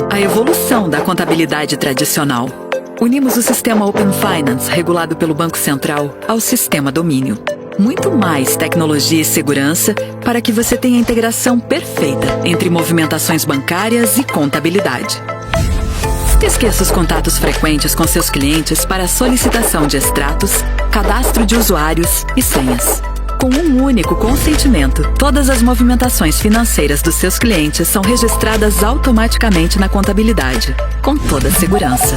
A evolução da contabilidade tradicional. Unimos o sistema Open Finance, regulado pelo Banco Central, ao sistema Domínio. Muito mais tecnologia e segurança para que você tenha a integração perfeita entre movimentações bancárias e contabilidade. Esqueça os contatos frequentes com seus clientes para a solicitação de extratos, cadastro de usuários e senhas. Com um único consentimento, todas as movimentações financeiras dos seus clientes são registradas automaticamente na contabilidade, com toda a segurança.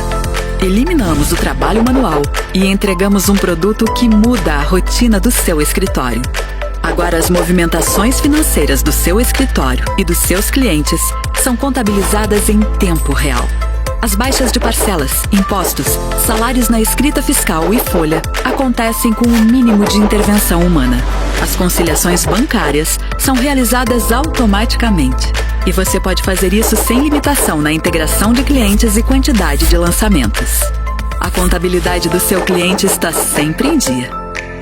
Eliminamos o trabalho manual e entregamos um produto que muda a rotina do seu escritório. Agora as movimentações financeiras do seu escritório e dos seus clientes são contabilizadas em tempo real. As baixas de parcelas, impostos, salários na escrita fiscal e folha acontecem com o mínimo de intervenção humana. As conciliações bancárias são realizadas automaticamente. E você pode fazer isso sem limitação na integração de clientes e quantidade de lançamentos. A contabilidade do seu cliente está sempre em dia.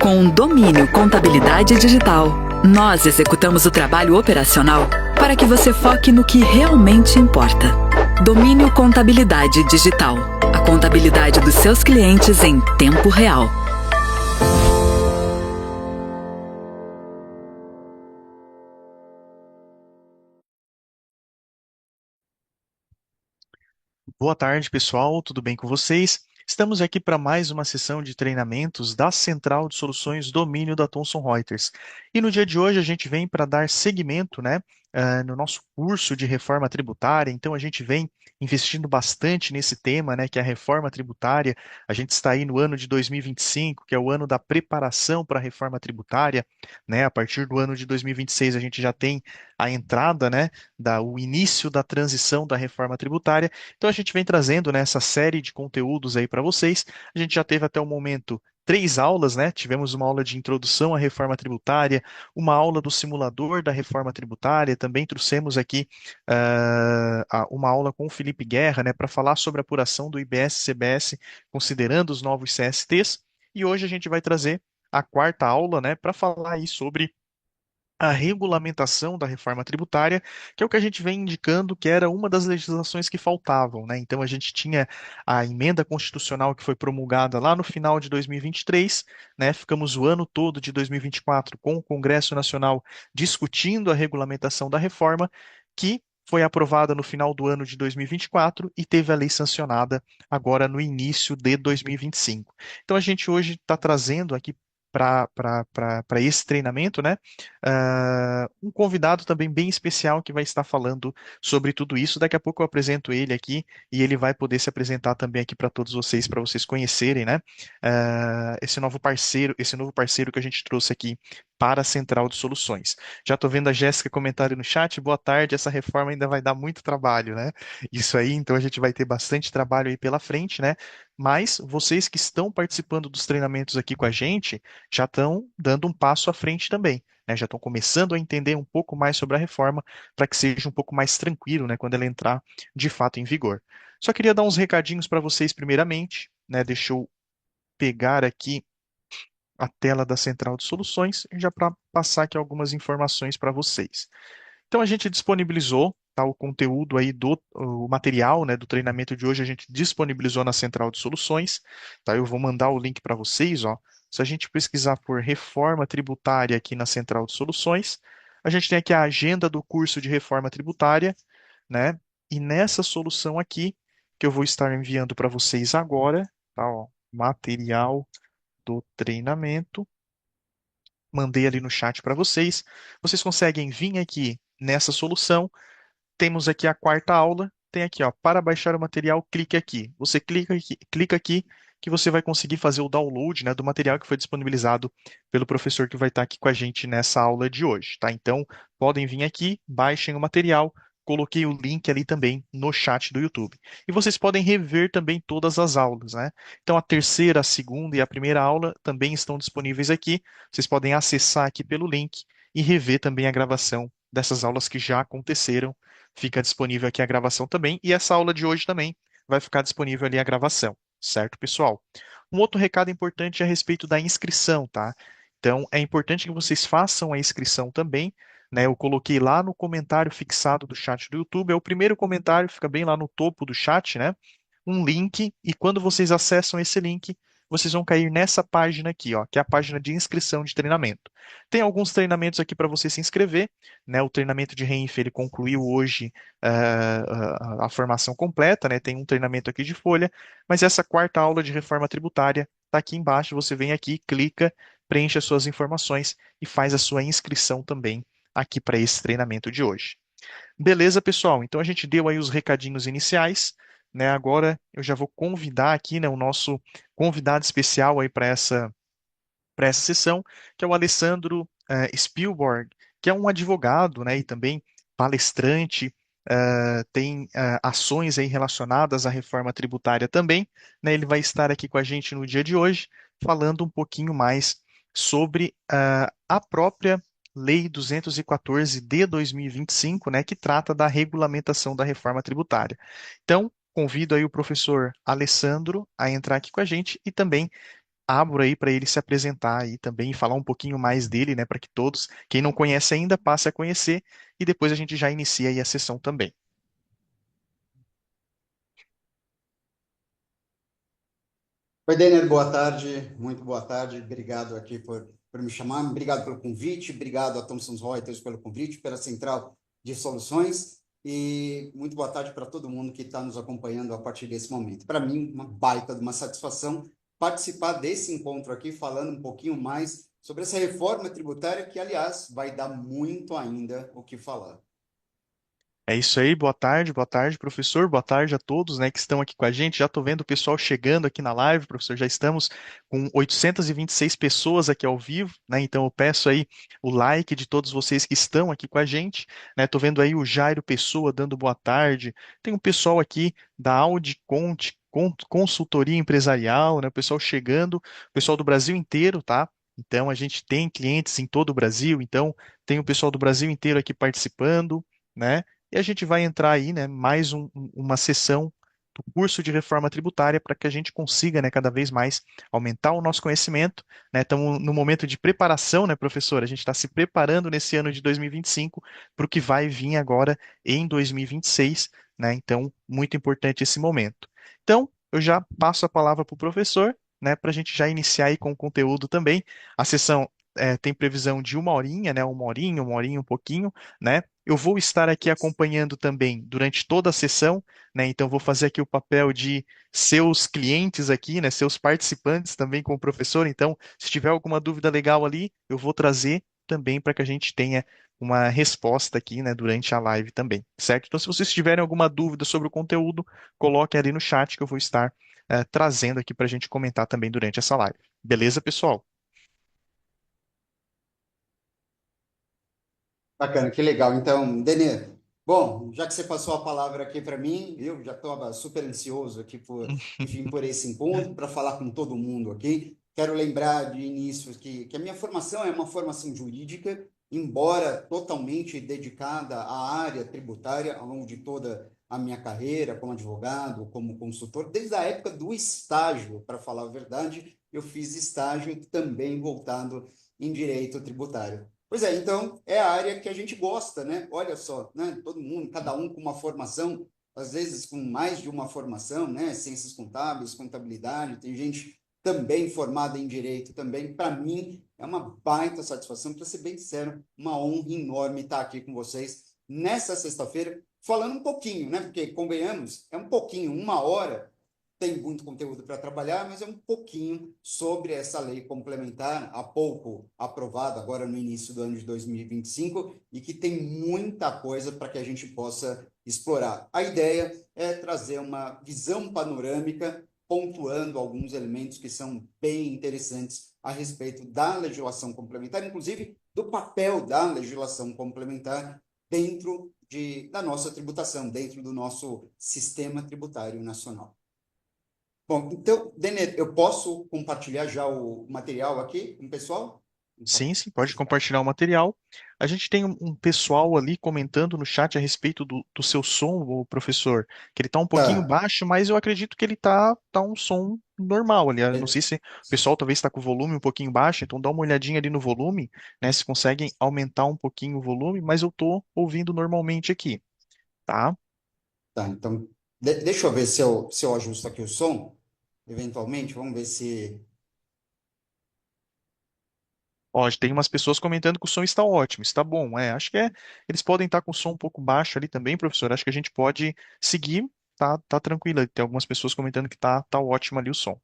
Com um domínio contabilidade digital, nós executamos o trabalho operacional para que você foque no que realmente importa. Domínio Contabilidade Digital. A contabilidade dos seus clientes em tempo real. Boa tarde, pessoal. Tudo bem com vocês? Estamos aqui para mais uma sessão de treinamentos da Central de Soluções Domínio da Thomson Reuters. E no dia de hoje a gente vem para dar seguimento, no nosso curso de reforma tributária. Então a gente vem investindo bastante nesse tema, que é a reforma tributária. A gente está aí no ano de 2025, que é o ano da preparação para a reforma tributária, A partir do ano de 2026 a gente já tem a entrada, o início da transição da reforma tributária. Então a gente vem trazendo, essa série de conteúdos aí para vocês. A gente já teve até o momento 3 aulas, Tivemos uma aula de introdução à reforma tributária, uma aula do simulador da reforma tributária, também trouxemos aqui uma aula com o Felipe Guerra, para falar sobre a apuração do IBS-CBS, considerando os novos CSTs. E hoje a gente vai trazer a 4ª aula, para falar aí sobre a regulamentação da reforma tributária, que é o que a gente vem indicando que era uma das legislações que faltavam, Então a gente tinha a emenda constitucional que foi promulgada lá no final de 2023, Ficamos o ano todo de 2024 com o Congresso Nacional discutindo a regulamentação da reforma, que foi aprovada no final do ano de 2024 e teve a lei sancionada agora no início de 2025. Então a gente hoje está trazendo aqui para esse treinamento, um convidado também bem especial que vai estar falando sobre tudo isso. Daqui a pouco eu apresento ele aqui e ele vai poder se apresentar também aqui para vocês conhecerem, esse novo parceiro que a gente trouxe aqui para a Central de Soluções. Já estou vendo a Jéssica comentário no chat. Boa tarde, essa reforma ainda vai dar muito trabalho, Isso aí, então a gente vai ter bastante trabalho aí pela frente, Mas vocês que estão participando dos treinamentos aqui com a gente já estão dando um passo à frente também, Já estão começando a entender um pouco mais sobre a reforma para que seja um pouco mais tranquilo, quando ela entrar de fato em vigor. Só queria dar uns recadinhos para vocês primeiramente, Deixa eu pegar aqui a tela da Central de Soluções já para passar aqui algumas informações para vocês. Então a gente disponibilizou, o conteúdo aí o material, do treinamento de hoje a gente disponibilizou na Central de Soluções, Eu vou mandar o link para vocês, ó. Se a gente pesquisar por reforma tributária aqui na Central de Soluções, a gente tem aqui a agenda do curso de reforma tributária, E nessa solução aqui que eu vou estar enviando para vocês agora, ó, material do treinamento. Mandei ali no chat para vocês. Vocês conseguem vir aqui nessa solução. Temos aqui a 4ª aula. Tem aqui, ó, para baixar o material, clique aqui. Você clica aqui que você vai conseguir fazer o download, do material que foi disponibilizado pelo professor que vai estar aqui com a gente nessa aula de hoje, Então, podem vir aqui, baixem o material. Coloquei o link ali também no chat do YouTube. E vocês podem rever também todas as aulas, Então, a terceira, a segunda e a primeira aula também estão disponíveis aqui. Vocês podem acessar aqui pelo link e rever também a gravação dessas aulas que já aconteceram. Fica disponível aqui a gravação também. E essa aula de hoje também vai ficar disponível ali a gravação, certo, pessoal? Um outro recado importante é a respeito da inscrição, Então, é importante que vocês façam a inscrição também. né? Eu coloquei lá no comentário fixado do chat do YouTube, é o primeiro comentário, fica bem lá no topo do chat, né? Um link, e quando vocês acessam esse link, vocês vão cair nessa página aqui, ó, que é a página de inscrição de treinamento. Tem alguns treinamentos aqui para você se inscrever, né? O treinamento de Reinf, ele concluiu hoje a formação completa, né? Tem um treinamento aqui de folha, mas essa quarta aula de reforma tributária está aqui embaixo. Você vem aqui, clica, preenche as suas informações e faz a sua inscrição também aqui para esse treinamento de hoje. Beleza, pessoal? Então a gente deu aí os recadinhos iniciais, né? Agora eu já vou convidar aqui, né, o nosso convidado especial aí para essa sessão, que é o Alessandro Spielborg, que é um advogado, né, e também palestrante, tem ações aí relacionadas à reforma tributária também, né? Ele vai estar aqui com a gente no dia de hoje, falando um pouquinho mais sobre a própria Lei 214 de 2025, né, que trata da regulamentação da reforma tributária. Então, convido aí o professor Alessandro a entrar aqui com a gente e também abro aí para ele se apresentar aí também e falar um pouquinho mais dele, né, para que todos, quem não conhece ainda, passe a conhecer e depois a gente já inicia aí a sessão também. Oi, Denner, boa tarde, muito boa tarde, obrigado aqui por me chamar, obrigado pelo convite, obrigado a Thomson Reuters pelo convite, pela Central de Soluções e muito boa tarde para todo mundo que está nos acompanhando a partir desse momento. Para mim, uma baita de uma satisfação participar desse encontro aqui, falando um pouquinho mais sobre essa reforma tributária que, aliás, vai dar muito ainda o que falar. É isso aí, boa tarde, professor, boa tarde a todos, né, que estão aqui com a gente. Já estou vendo o pessoal chegando aqui na live, professor, já estamos com 826 pessoas aqui ao vivo, né, então eu peço aí o like de todos vocês que estão aqui com a gente, né, estou vendo aí o Jairo Pessoa dando boa tarde, tem um pessoal aqui da Audi Conte, Consultoria Empresarial, né, o pessoal chegando, o pessoal do Brasil inteiro, tá? Então a gente tem clientes em todo o Brasil, então tem o pessoal do Brasil inteiro aqui participando, né? E a gente vai entrar aí, né, mais uma sessão do curso de reforma tributária para que a gente consiga, né, cada vez mais aumentar o nosso conhecimento, né? Estamos no momento de preparação, né, professor? A gente está se preparando nesse ano de 2025 para o que vai vir agora em 2026, né? Então, muito importante esse momento. Então, eu já passo a palavra para o professor, né, para a gente já iniciar aí com o conteúdo também. A sessão tem previsão de uma horinha, um pouquinho, né? Eu vou estar aqui acompanhando também durante toda a sessão, né? Então vou fazer aqui o papel de seus clientes aqui, né? Seus participantes também com o professor. Então, se tiver alguma dúvida legal ali, eu vou trazer também para que a gente tenha uma resposta aqui, né, durante a live também, certo? Então, se vocês tiverem alguma dúvida sobre o conteúdo, coloquem ali no chat que eu vou estar trazendo aqui para a gente comentar também durante essa live. Beleza, pessoal? Bacana, que legal. Então, Denê, bom, já que você passou a palavra aqui para mim, eu já estava super ansioso aqui enfim, por esse encontro, para falar com todo mundo aqui. Quero lembrar de início que a minha formação é uma formação jurídica, embora totalmente dedicada à área tributária ao longo de toda a minha carreira como advogado, como consultor, desde a época do estágio, para falar a verdade, eu fiz estágio também voltado em direito tributário. Pois é, então é a área que a gente gosta, né? Olha só, né? Todo mundo, cada um com uma formação, às vezes com mais de uma formação, né? Ciências contábeis, contabilidade, tem gente também formada em direito também. Para mim é uma baita satisfação, para ser bem sincero, uma honra enorme estar aqui com vocês nessa sexta-feira, falando um pouquinho, né? Porque convenhamos, é um pouquinho, uma hora tem muito conteúdo para trabalhar, mas é um pouquinho sobre essa lei complementar, há pouco aprovada, agora no início do ano de 2025, e que tem muita coisa para que a gente possa explorar. A ideia é trazer uma visão panorâmica, pontuando alguns elementos que são bem interessantes a respeito da legislação complementar, inclusive do papel da legislação complementar da nossa tributação, dentro do nosso sistema tributário nacional. Bom, então, Denner, eu posso compartilhar já o material aqui com o pessoal? Sim, sim, pode compartilhar o material. A gente tem um pessoal ali comentando no chat a respeito do seu som, o professor, que ele está um pouquinho Tá. baixo, mas eu acredito que ele tá um som normal ali. Eu não É, sei se o pessoal talvez está com o volume um pouquinho baixo, então dá uma olhadinha ali no volume, né? Se conseguem aumentar um pouquinho o volume, mas eu estou ouvindo normalmente aqui, tá? tá, então, deixa eu ver se eu ajusto aqui o som, eventualmente, vamos ver se... Ó, tem umas pessoas comentando que o som está ótimo, está bom. Acho que eles podem estar com o som um pouco baixo ali também, professor. Acho que a gente pode seguir, tá tranquilo. Tem algumas pessoas comentando que tá ótimo ali o som.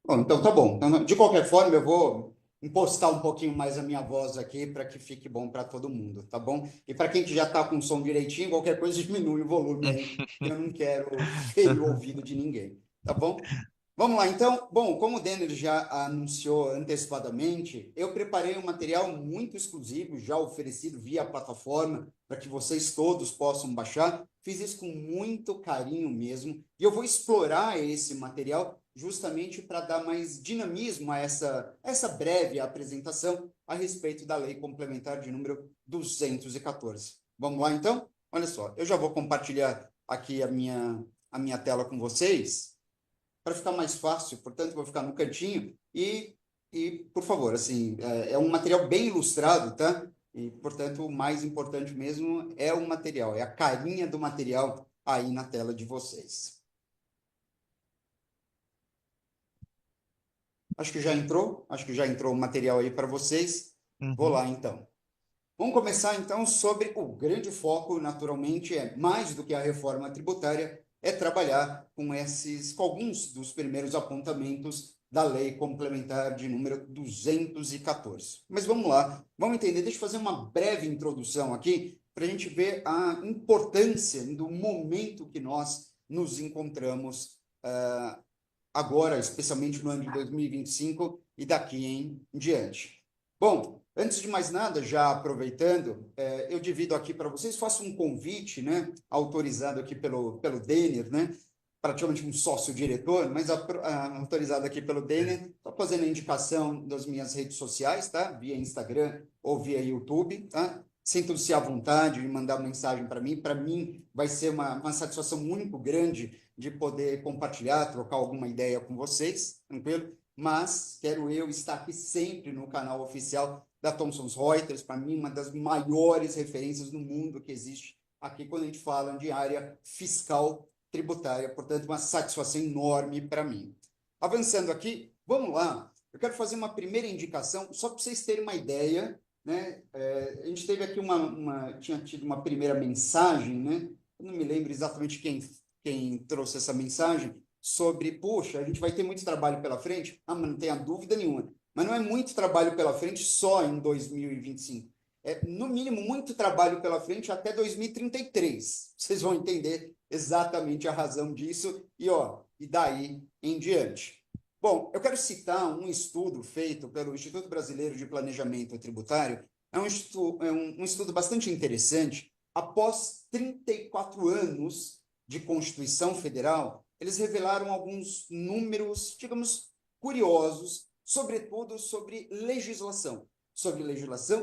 Bom, então tá bom. Então, de qualquer forma, eu vou impostar um pouquinho mais a minha voz aqui para que fique bom para todo mundo, tá bom? E para quem que já está com o som direitinho, qualquer coisa diminui o volume aí, que eu não quero ferir o ouvido de ninguém, tá bom? Vamos lá, então. Bom, como o Denner já anunciou antecipadamente, eu preparei um material muito exclusivo, já oferecido via plataforma, para que vocês todos possam baixar. Fiz isso com muito carinho mesmo, e eu vou explorar esse material justamente para dar mais dinamismo a essa breve apresentação a respeito da Lei Complementar de número 214. Vamos lá, então? Olha só, eu já vou compartilhar aqui a minha tela com vocês para ficar mais fácil, portanto, vou ficar no cantinho por favor, assim, é um material bem ilustrado, tá? E, portanto, o mais importante mesmo é o material, é a carinha do material aí na tela de vocês. Acho que já entrou o material aí para vocês. Vou Uhum. lá, então. Vamos começar, então, sobre o grande foco, naturalmente, é mais do que a reforma tributária, é trabalhar com alguns dos primeiros apontamentos da Lei Complementar de número 214. Mas vamos lá, vamos entender. Deixa eu fazer uma breve introdução aqui para a gente ver a importância do momento que nós nos encontramos agora, especialmente no ano de 2025 e daqui em diante. Bom, antes de mais nada, já aproveitando, eu divido aqui para vocês, faço um convite, né, autorizado aqui pelo Denner, né, praticamente um sócio-diretor, mas autorizado aqui pelo Denner, estou fazendo a indicação das minhas redes sociais, tá? Via Instagram ou via YouTube, tá? Sintam-se à vontade de mandar mensagem para mim. Para mim, vai ser uma satisfação muito grande de poder compartilhar, trocar alguma ideia com vocês, tranquilo? Mas quero eu estar aqui sempre no canal oficial da Thomson Reuters, para mim, uma das maiores referências no mundo que existe aqui quando a gente fala de área fiscal tributária, portanto, uma satisfação enorme para mim. Avançando aqui, vamos lá. Eu quero fazer uma primeira indicação, só para vocês terem uma ideia, né? A gente teve aqui tinha tido uma primeira mensagem, né? Eu não me lembro exatamente quem trouxe essa mensagem sobre, poxa, a gente vai ter muito trabalho pela frente. Ah, mas não tenha dúvida nenhuma. Mas não é muito trabalho pela frente só em 2025. É, no mínimo, muito trabalho pela frente até 2033. Vocês vão entender exatamente a razão disso e daí em diante. Bom, eu quero citar um estudo feito pelo Instituto Brasileiro de Planejamento Tributário. Um estudo bastante interessante. Após 34 anos de Constituição Federal, eles revelaram alguns números, digamos, curiosos, sobretudo sobre legislação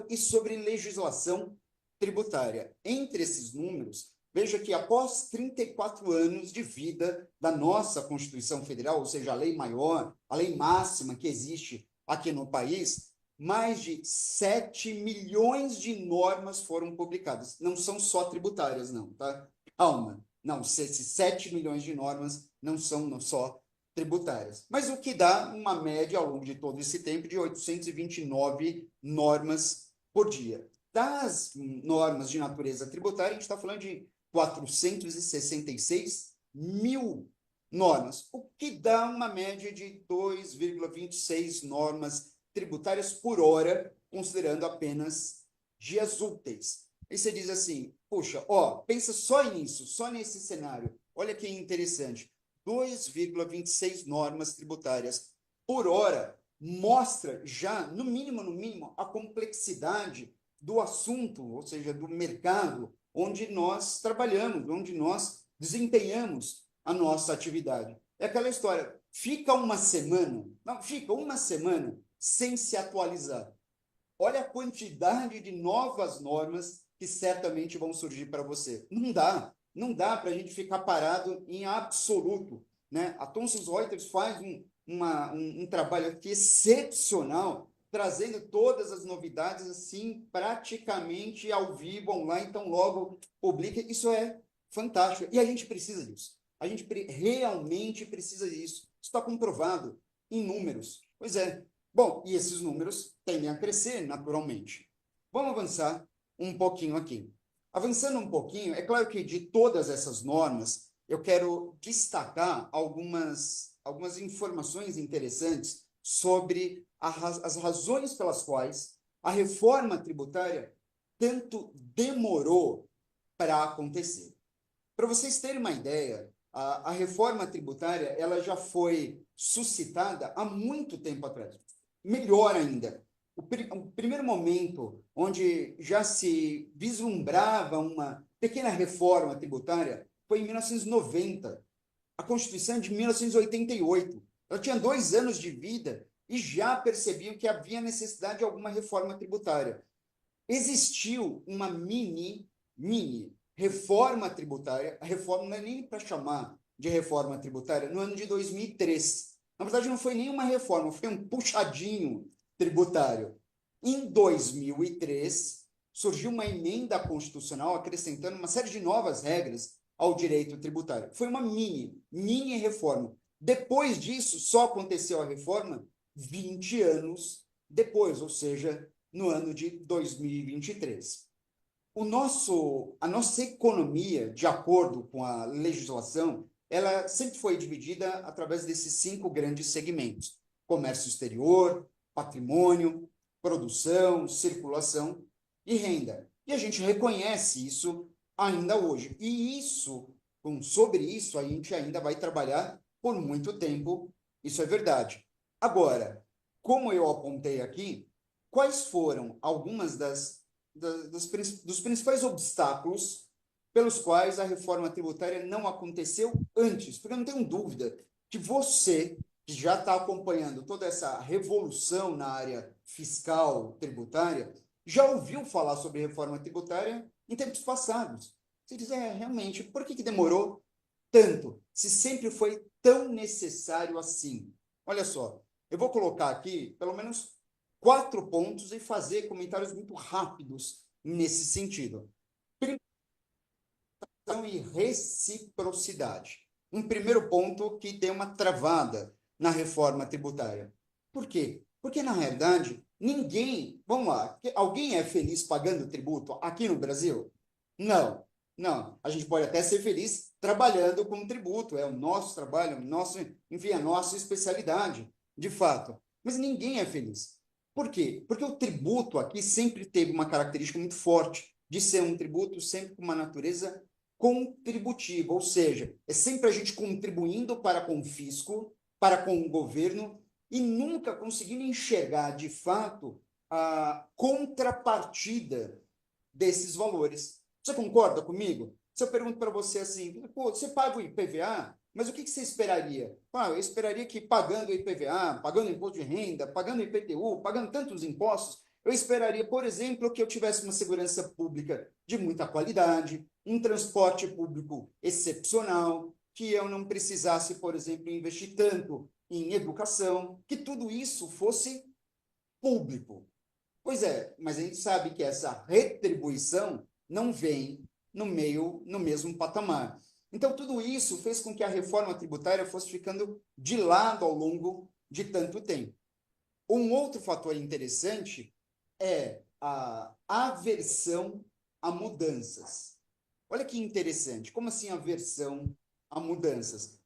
e sobre legislação tributária. Entre esses números, veja que após 34 anos de vida da nossa Constituição Federal, ou seja, a lei maior, a lei máxima que existe aqui no país, mais de 7 milhões de normas foram publicadas. Não são só tributárias, não, tá? Calma. Não, esses 7 milhões de normas não são só tributárias. Mas o que dá uma média ao longo de todo esse tempo de 829 normas por dia. Das normas de natureza tributária, a gente está falando de 466 mil normas, o que dá uma média de 2,26 normas tributárias por hora, considerando apenas dias úteis. Aí você diz assim, puxa, pensa só nisso, só nesse cenário. Olha que interessante. 2,26 normas tributárias por hora mostra já, no mínimo, a complexidade do assunto, ou seja, do mercado onde nós trabalhamos, onde nós desempenhamos a nossa atividade. É aquela história, fica uma semana sem se atualizar. Olha a quantidade de novas normas que certamente vão surgir para você. Não dá para a gente ficar parado em absoluto né? A Thomson Reuters faz um trabalho aqui excepcional, trazendo todas as novidades, assim, praticamente ao vivo, online, então logo publica. Isso é fantástico. E a gente precisa disso. A gente realmente precisa disso. Isso está comprovado em números. Pois é. Bom, e esses números tendem a crescer naturalmente. Vamos avançar um pouquinho aqui. Avançando um pouquinho, é claro que de todas essas normas, eu quero destacar algumas informações interessantes sobre as razões pelas quais a reforma tributária tanto demorou para acontecer. Para vocês terem uma ideia, a reforma tributária ela já foi suscitada há muito tempo atrás. Melhor ainda, o primeiro momento onde já se vislumbrava uma pequena reforma tributária foi em 1990. A Constituição é de 1988. Ela tinha 2 anos de vida e já percebiam que havia necessidade de alguma reforma tributária. Existiu uma mini reforma tributária, a reforma não é nem para chamar de reforma tributária, no ano de 2003. Na verdade, não foi nenhuma reforma, foi um puxadinho tributário. Em 2003, surgiu uma emenda constitucional acrescentando uma série de novas regras ao direito tributário. Foi uma mini reforma. Depois disso, só aconteceu a reforma 20 anos depois, ou seja, no ano de 2023. A nossa economia, de acordo com a legislação, ela sempre foi dividida através desses 5 grandes segmentos: comércio exterior, patrimônio, produção, circulação e renda. E a gente reconhece isso ainda hoje. E sobre isso, a gente ainda vai trabalhar por muito tempo, isso é verdade. Agora, como eu apontei aqui, quais foram algumas dos principais obstáculos pelos quais a reforma tributária não aconteceu antes? Porque eu não tenho dúvida que você, que já está acompanhando toda essa revolução na área fiscal tributária, já ouviu falar sobre reforma tributária em tempos passados. Você diz, realmente, por que demorou tanto? Se sempre foi tão necessário assim? Olha só, eu vou colocar aqui, pelo menos, 4 pontos e fazer comentários muito rápidos nesse sentido. E reciprocidade. Um primeiro ponto que tem uma travada na reforma tributária. Por quê? Porque, na realidade, vamos lá, alguém é feliz pagando tributo aqui no Brasil? Não, não. A gente pode até ser feliz trabalhando com tributo, é o nosso trabalho, enfim, a nossa especialidade, de fato. Mas ninguém é feliz. Por quê? Porque o tributo aqui sempre teve uma característica muito forte de ser um tributo sempre com uma natureza contributiva, ou seja, é sempre a gente contribuindo para com o fisco, para com o governo, e nunca conseguindo enxergar, de fato, a contrapartida desses valores. Você concorda comigo? Se eu pergunto para você assim, pô, você paga o IPVA, mas o que você esperaria? Eu esperaria que pagando o IPVA, pagando imposto de renda, pagando IPTU, pagando tantos impostos, eu esperaria, por exemplo, que eu tivesse uma segurança pública de muita qualidade, um transporte público excepcional, que eu não precisasse, por exemplo, investir tanto em educação, que tudo isso fosse público. Pois é, mas a gente sabe que essa retribuição não vem no mesmo patamar. Então, tudo isso fez com que a reforma tributária fosse ficando de lado ao longo de tanto tempo. Um outro fator interessante é a aversão a mudanças. Olha que interessante, como assim aversão a mudanças?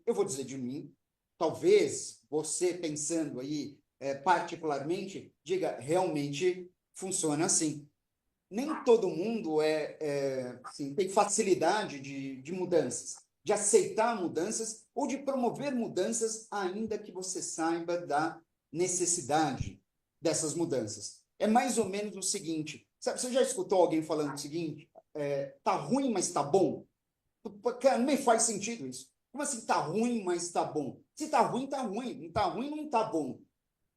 Eu vou dizer de mim, talvez você pensando aí particularmente, diga, realmente funciona assim. Nem todo mundo assim, tem facilidade de mudanças, de aceitar mudanças ou de promover mudanças, ainda que você saiba da necessidade dessas mudanças. É mais ou menos o seguinte, sabe, você já escutou alguém falando o seguinte, tá ruim, mas tá bom? Cara, não me faz sentido isso. Como assim tá ruim, mas tá bom? Se tá ruim, tá ruim. Não tá ruim, não tá bom.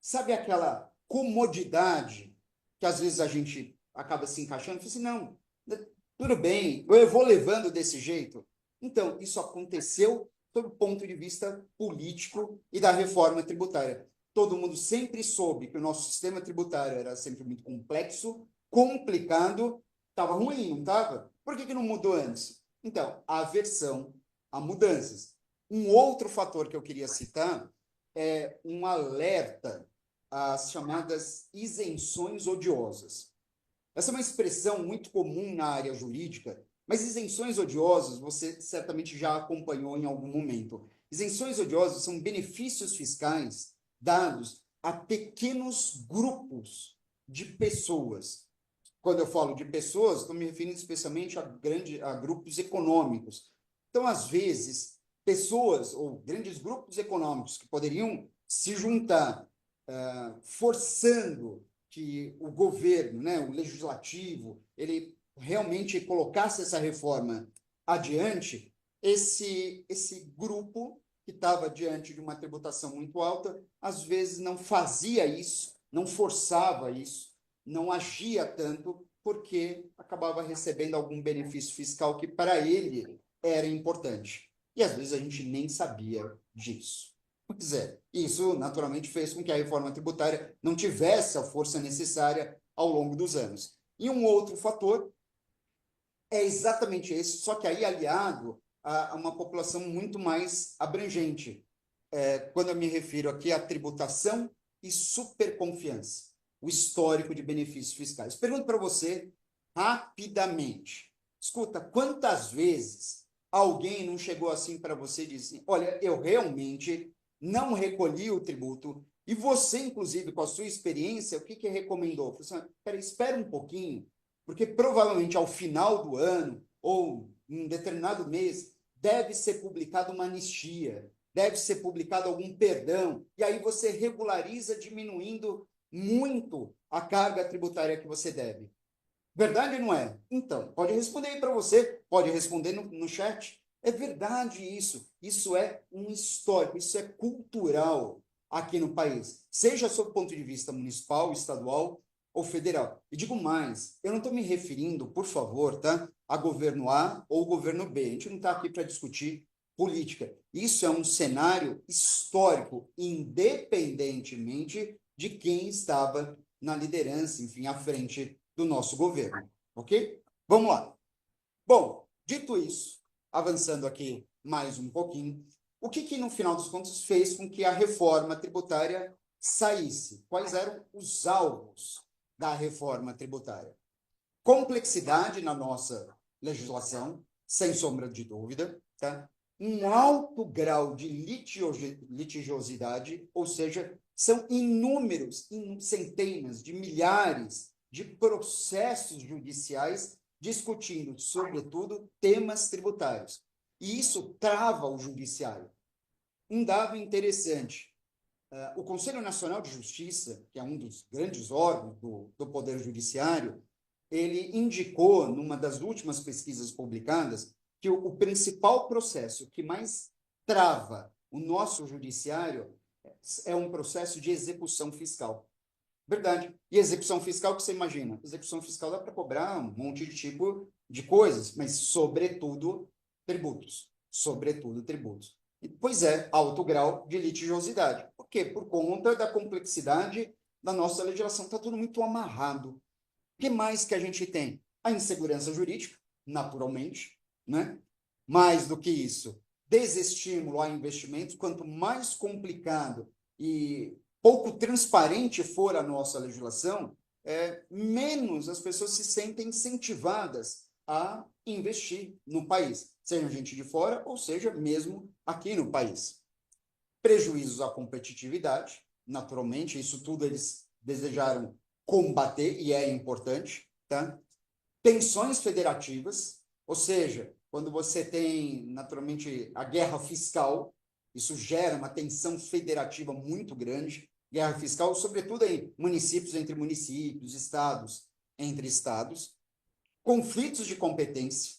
Sabe aquela comodidade que às vezes a gente acaba se encaixando? Assim, não, tudo bem, eu vou levando desse jeito. Então, isso aconteceu sob o ponto de vista político e da reforma tributária. Todo mundo sempre soube que o nosso sistema tributário era sempre muito complexo, complicado, estava ruim, não estava? Por que não mudou antes? Então, a aversão a mudanças. Um outro fator que eu queria citar é um alerta às chamadas isenções odiosas. Essa é uma expressão muito comum na área jurídica, mas isenções odiosas você certamente já acompanhou em algum momento. Isenções odiosas são benefícios fiscais dados a pequenos grupos de pessoas. Quando eu falo de pessoas, estou me referindo especialmente a grupos econômicos. Então, às vezes, pessoas ou grandes grupos econômicos que poderiam se juntar, forçando que o governo, né, o legislativo, ele realmente colocasse essa reforma adiante, esse grupo que estava diante de uma tributação muito alta, às vezes não fazia isso, não forçava isso, não agia tanto, porque acabava recebendo algum benefício fiscal que para ele era importante. E às vezes a gente nem sabia disso. Pois é, isso naturalmente fez com que a reforma tributária não tivesse a força necessária ao longo dos anos. E um outro fator é exatamente esse, só que aí aliado a uma população muito mais abrangente. Quando eu me refiro aqui à tributação e superconfiança, o histórico de benefícios fiscais. Pergunto para você rapidamente. Escuta, quantas vezes alguém não chegou assim para você e disse: olha, eu realmente não recolhi o tributo, e você, inclusive, com a sua experiência, o que recomendou? Falei assim: peraí, espera um pouquinho, porque provavelmente ao final do ano, ou em um determinado mês, deve ser publicada uma anistia, deve ser publicado algum perdão, e aí você regulariza diminuindo muito a carga tributária que você deve. Verdade ou não é? Então, pode responder aí para você, pode responder no chat. É verdade isso. Isso é um histórico, isso é cultural aqui no país, seja sob o ponto de vista municipal, estadual ou federal. E digo mais, eu não estou me referindo, por favor, tá, a governo A ou governo B. A gente não está aqui para discutir política. Isso é um cenário histórico, independentemente de quem estava na liderança, enfim, à frente do nosso governo, ok? Vamos lá. Bom, dito isso, avançando aqui mais um pouquinho, o que no final dos contos fez com que a reforma tributária saísse? Quais eram os alvos da reforma tributária? Complexidade na nossa legislação, sem sombra de dúvida, tá? Um alto grau de litigiosidade, ou seja, são inúmeros, centenas de milhares de processos judiciais discutindo, sobretudo, temas tributários. E isso trava o judiciário. Um dado interessante: o Conselho Nacional de Justiça, que é um dos grandes órgãos do Poder Judiciário, ele indicou, numa das últimas pesquisas publicadas, que o principal processo que mais trava o nosso judiciário é um processo de execução fiscal. Verdade. E execução fiscal, o que você imagina? Execução fiscal dá para cobrar um monte de tipo de coisas, mas sobretudo tributos. Sobretudo tributos. E, pois é, alto grau de litigiosidade. Por quê? Por conta da complexidade da nossa legislação. Está tudo muito amarrado. O que mais que a gente tem? A insegurança jurídica, naturalmente, né? Mais do que isso, desestímulo a investimentos. Quanto mais complicado e pouco transparente for a nossa legislação, menos as pessoas se sentem incentivadas a investir no país, seja gente de fora ou seja mesmo aqui no país. Prejuízos à competitividade, naturalmente, isso tudo eles desejaram combater e é importante, tá? Tensões federativas, ou seja, quando você tem, naturalmente, a guerra fiscal, isso gera uma tensão federativa muito grande, guerra fiscal, sobretudo em municípios entre municípios, estados entre estados, conflitos de competência.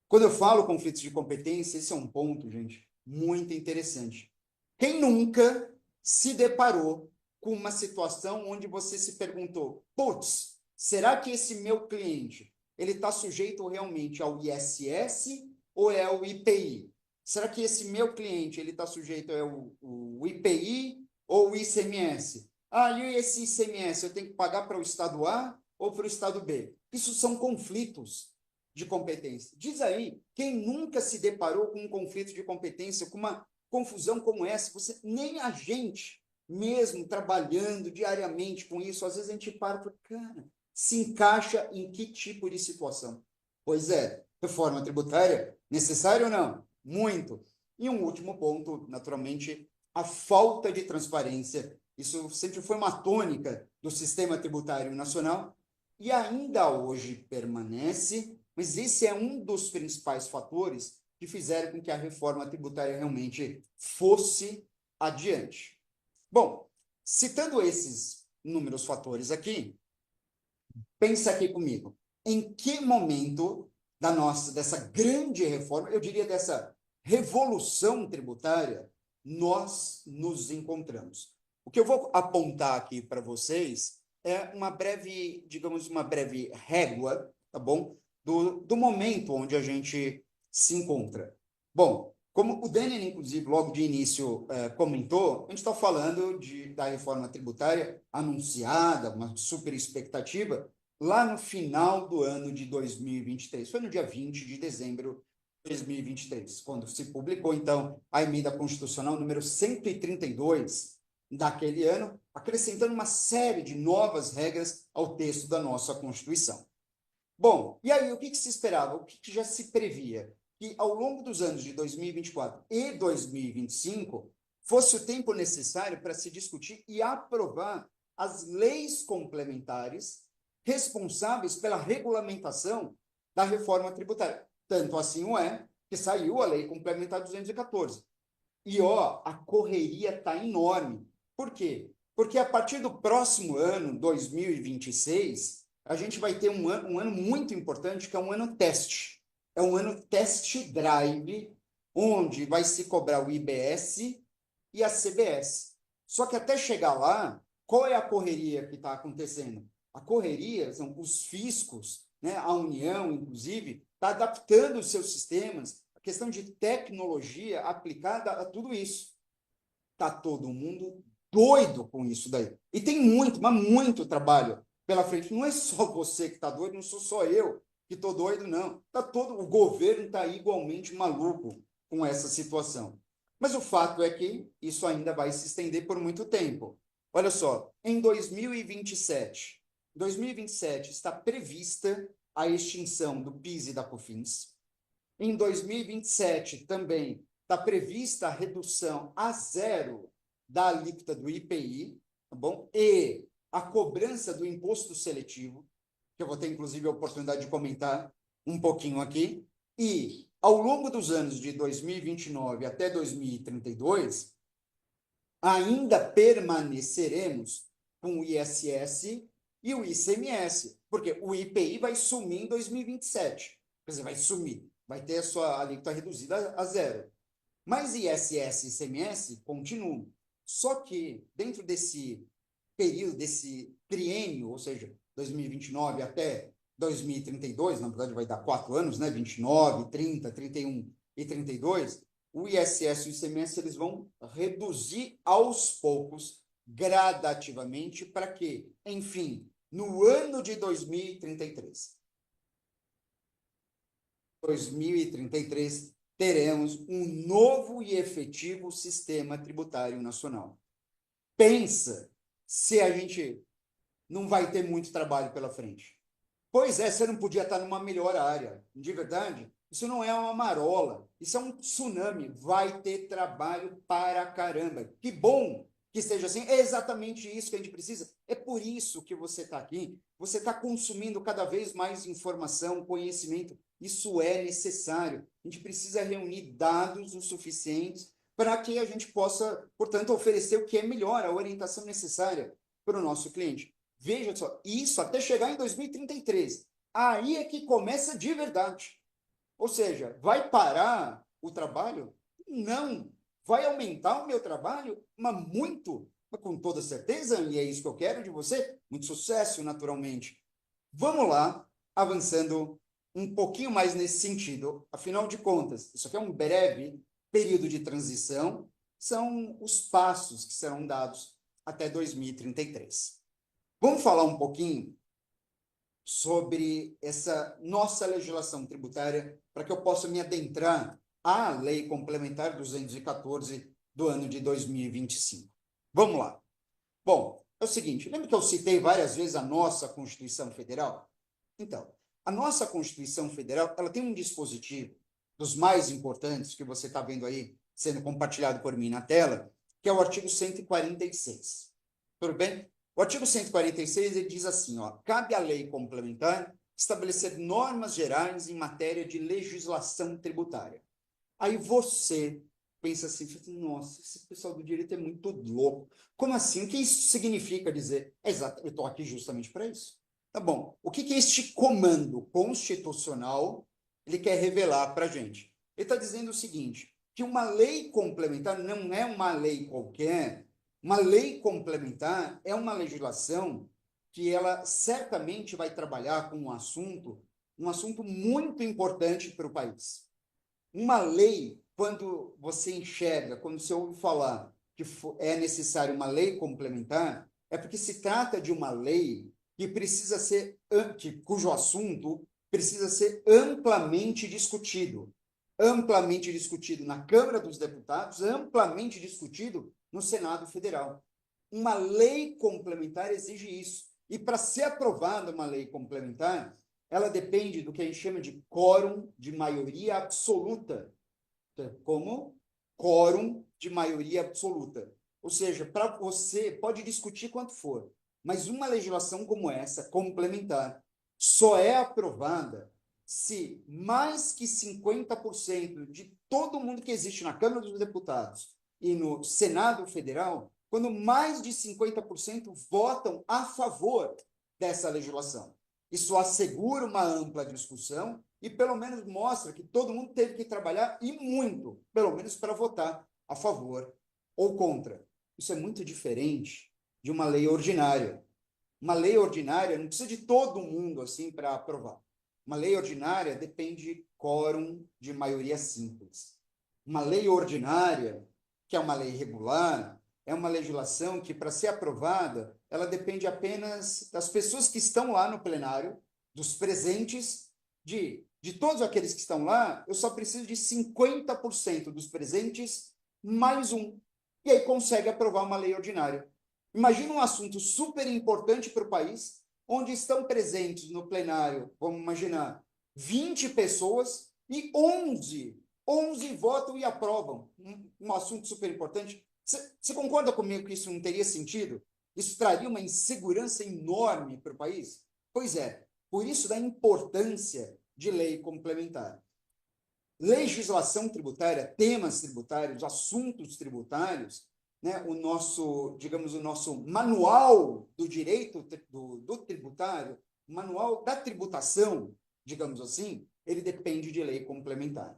Quando eu falo conflitos de competência, esse é um ponto, gente, muito interessante. Quem nunca se deparou com uma situação onde você se perguntou: putz, será que esse meu cliente ele está sujeito realmente ao ISS ou é ao IPI? Será que esse meu cliente ele está sujeito ao IPI ou o ICMS? Ah, e esse ICMS eu tenho que pagar para o estado A ou para o estado B? Isso são conflitos de competência. Diz aí, quem nunca se deparou com um conflito de competência, com uma confusão como essa? Você, nem a gente, mesmo trabalhando diariamente com isso, às vezes a gente para e fala, cara, se encaixa em que tipo de situação? Pois é, reforma tributária, necessário ou não? Muito. E um último ponto, naturalmente, a falta de transparência. Isso sempre foi uma tônica do sistema tributário nacional e ainda hoje permanece, mas esse é um dos principais fatores que fizeram com que a reforma tributária realmente fosse adiante. Bom, citando esses inúmeros fatores aqui, pensa aqui comigo. Em que momento dessa grande reforma, eu diria dessa revolução tributária, nós nos encontramos? O que eu vou apontar aqui para vocês é uma breve, digamos, uma breve régua, tá bom? Do momento onde a gente se encontra. Bom, como o Daniel, inclusive, logo de início comentou, a gente está falando da reforma tributária anunciada, uma super expectativa, lá no final do ano de 2023. Foi no dia 20 de dezembro de 2023, quando se publicou, então, a emenda constitucional número 132 daquele ano, acrescentando uma série de novas regras ao texto da nossa Constituição. Bom, e aí o que se esperava? O que já se previa? Que ao longo dos anos de 2024 e 2025 fosse o tempo necessário para se discutir e aprovar as leis complementares responsáveis pela regulamentação da reforma tributária. Tanto assim o é que saiu a Lei Complementar 214. E, ó, a correria está enorme. Por quê? Porque a partir do próximo ano, 2026, a gente vai ter um ano muito importante, que é um ano teste. É um ano test drive, onde vai se cobrar o IBS e a CBS. Só que até chegar lá, qual é a correria que está acontecendo? A correria são os fiscos, né? A União, inclusive, está adaptando os seus sistemas, a questão de tecnologia aplicada a tudo isso. Está todo mundo doido com isso daí. E tem muito, mas muito trabalho pela frente. Não é só você que está doido, não sou só eu que estou doido, não. O governo está igualmente maluco com essa situação. Mas o fato é que isso ainda vai se estender por muito tempo. Olha só, em 2027 está prevista a extinção do PIS e da COFINS. Em 2027 também está prevista a redução a zero da alíquota do IPI, tá bom? E a cobrança do imposto seletivo, que eu vou ter inclusive a oportunidade de comentar um pouquinho aqui. E ao longo dos anos de 2029 até 2032, ainda permaneceremos com o ISS e o ICMS, porque o IPI vai sumir em 2027. Quer dizer, vai sumir, vai ter a sua alíquota reduzida a zero. Mas ISS e ICMS continuam. Só que dentro desse período, desse triênio, ou seja, 2029 até 2032, na verdade vai dar 4 anos, né? 29, 30, 31 e 32, o ISS e o ICMS eles vão reduzir aos poucos, gradativamente, para que, enfim, no ano de 2033, teremos um novo e efetivo sistema tributário nacional. Pensa se a gente não vai ter muito trabalho pela frente. Pois é, você não podia estar numa melhor área. De verdade, isso não é uma marola, isso é um tsunami. Vai ter trabalho para caramba. Que bom que seja assim. É exatamente isso que a gente precisa. É por isso que você está aqui. Você está consumindo cada vez mais informação, conhecimento. Isso é necessário. A gente precisa reunir dados o suficientes para que a gente possa, portanto, oferecer o que é melhor, a orientação necessária para o nosso cliente. Veja só, isso até chegar em 2033. Aí é que começa de verdade. Ou seja, vai parar o trabalho? Não. Vai aumentar o meu trabalho? Mas muito, mas com toda certeza, e é isso que eu quero de você. Muito sucesso, naturalmente. Vamos lá, avançando um pouquinho mais nesse sentido. Afinal de contas, isso aqui é um breve período de transição são os passos que serão dados até 2033. Vamos falar um pouquinho sobre essa nossa legislação tributária para que eu possa me adentrar à Lei Complementar 214 do ano de 2025. Vamos lá. Bom, é o seguinte, lembra que eu citei várias vezes a nossa Constituição Federal? Então, a nossa Constituição Federal, ela tem um dispositivo dos mais importantes que você está vendo aí sendo compartilhado por mim na tela, que é o artigo 146. Tudo bem? O artigo 146 ele diz assim, ó, cabe à lei complementar estabelecer normas gerais em matéria de legislação tributária. Aí você pensa assim, nossa, esse pessoal do direito é muito louco. Como assim? O que isso significa dizer? Exato, eu estou aqui justamente para isso. Tá bom. O que é este comando constitucional ele quer revelar para a gente? Ele está dizendo o seguinte, que uma lei complementar não é uma lei qualquer. Uma lei complementar é uma legislação que ela certamente vai trabalhar com um assunto muito importante para o país. Uma lei, quando você enxerga, quando você ouve falar que é necessário uma lei complementar, é porque se trata de uma lei que precisa ser, cujo assunto precisa ser amplamente discutido na Câmara dos Deputados, amplamente discutido no Senado Federal. Uma lei complementar exige isso. E para ser aprovada uma lei complementar, ela depende do que a gente chama de quórum de maioria absoluta. Como quórum de maioria absoluta. Ou seja, para você, pode discutir quanto for, mas uma legislação como essa, complementar, só é aprovada se mais que 50% de todo mundo que existe na Câmara dos Deputados e no Senado Federal, quando mais de 50% votam a favor dessa legislação. Isso assegura uma ampla discussão e pelo menos mostra que todo mundo teve que trabalhar e muito, pelo menos para votar a favor ou contra. Isso é muito diferente de uma lei ordinária. Uma lei ordinária não precisa de todo mundo assim para aprovar. Uma lei ordinária depende de quórum de maioria simples. Uma lei ordinária, que é uma lei regular, é uma legislação que, para ser aprovada, ela depende apenas das pessoas que estão lá no plenário, dos presentes, de todos aqueles que estão lá, eu só preciso de 50% dos presentes mais um. E aí consegue aprovar uma lei ordinária. Imagina um assunto super importante para o país, onde estão presentes no plenário, vamos imaginar, 20 pessoas e 11 votam e aprovam um assunto super importante. Você concorda comigo que isso não teria sentido? Isso traria uma insegurança enorme para o país? Pois é, por isso da importância de lei complementar. Legislação tributária, temas tributários, assuntos tributários, né, o nosso manual do direito do tributário, manual da tributação, digamos assim, ele depende de lei complementar.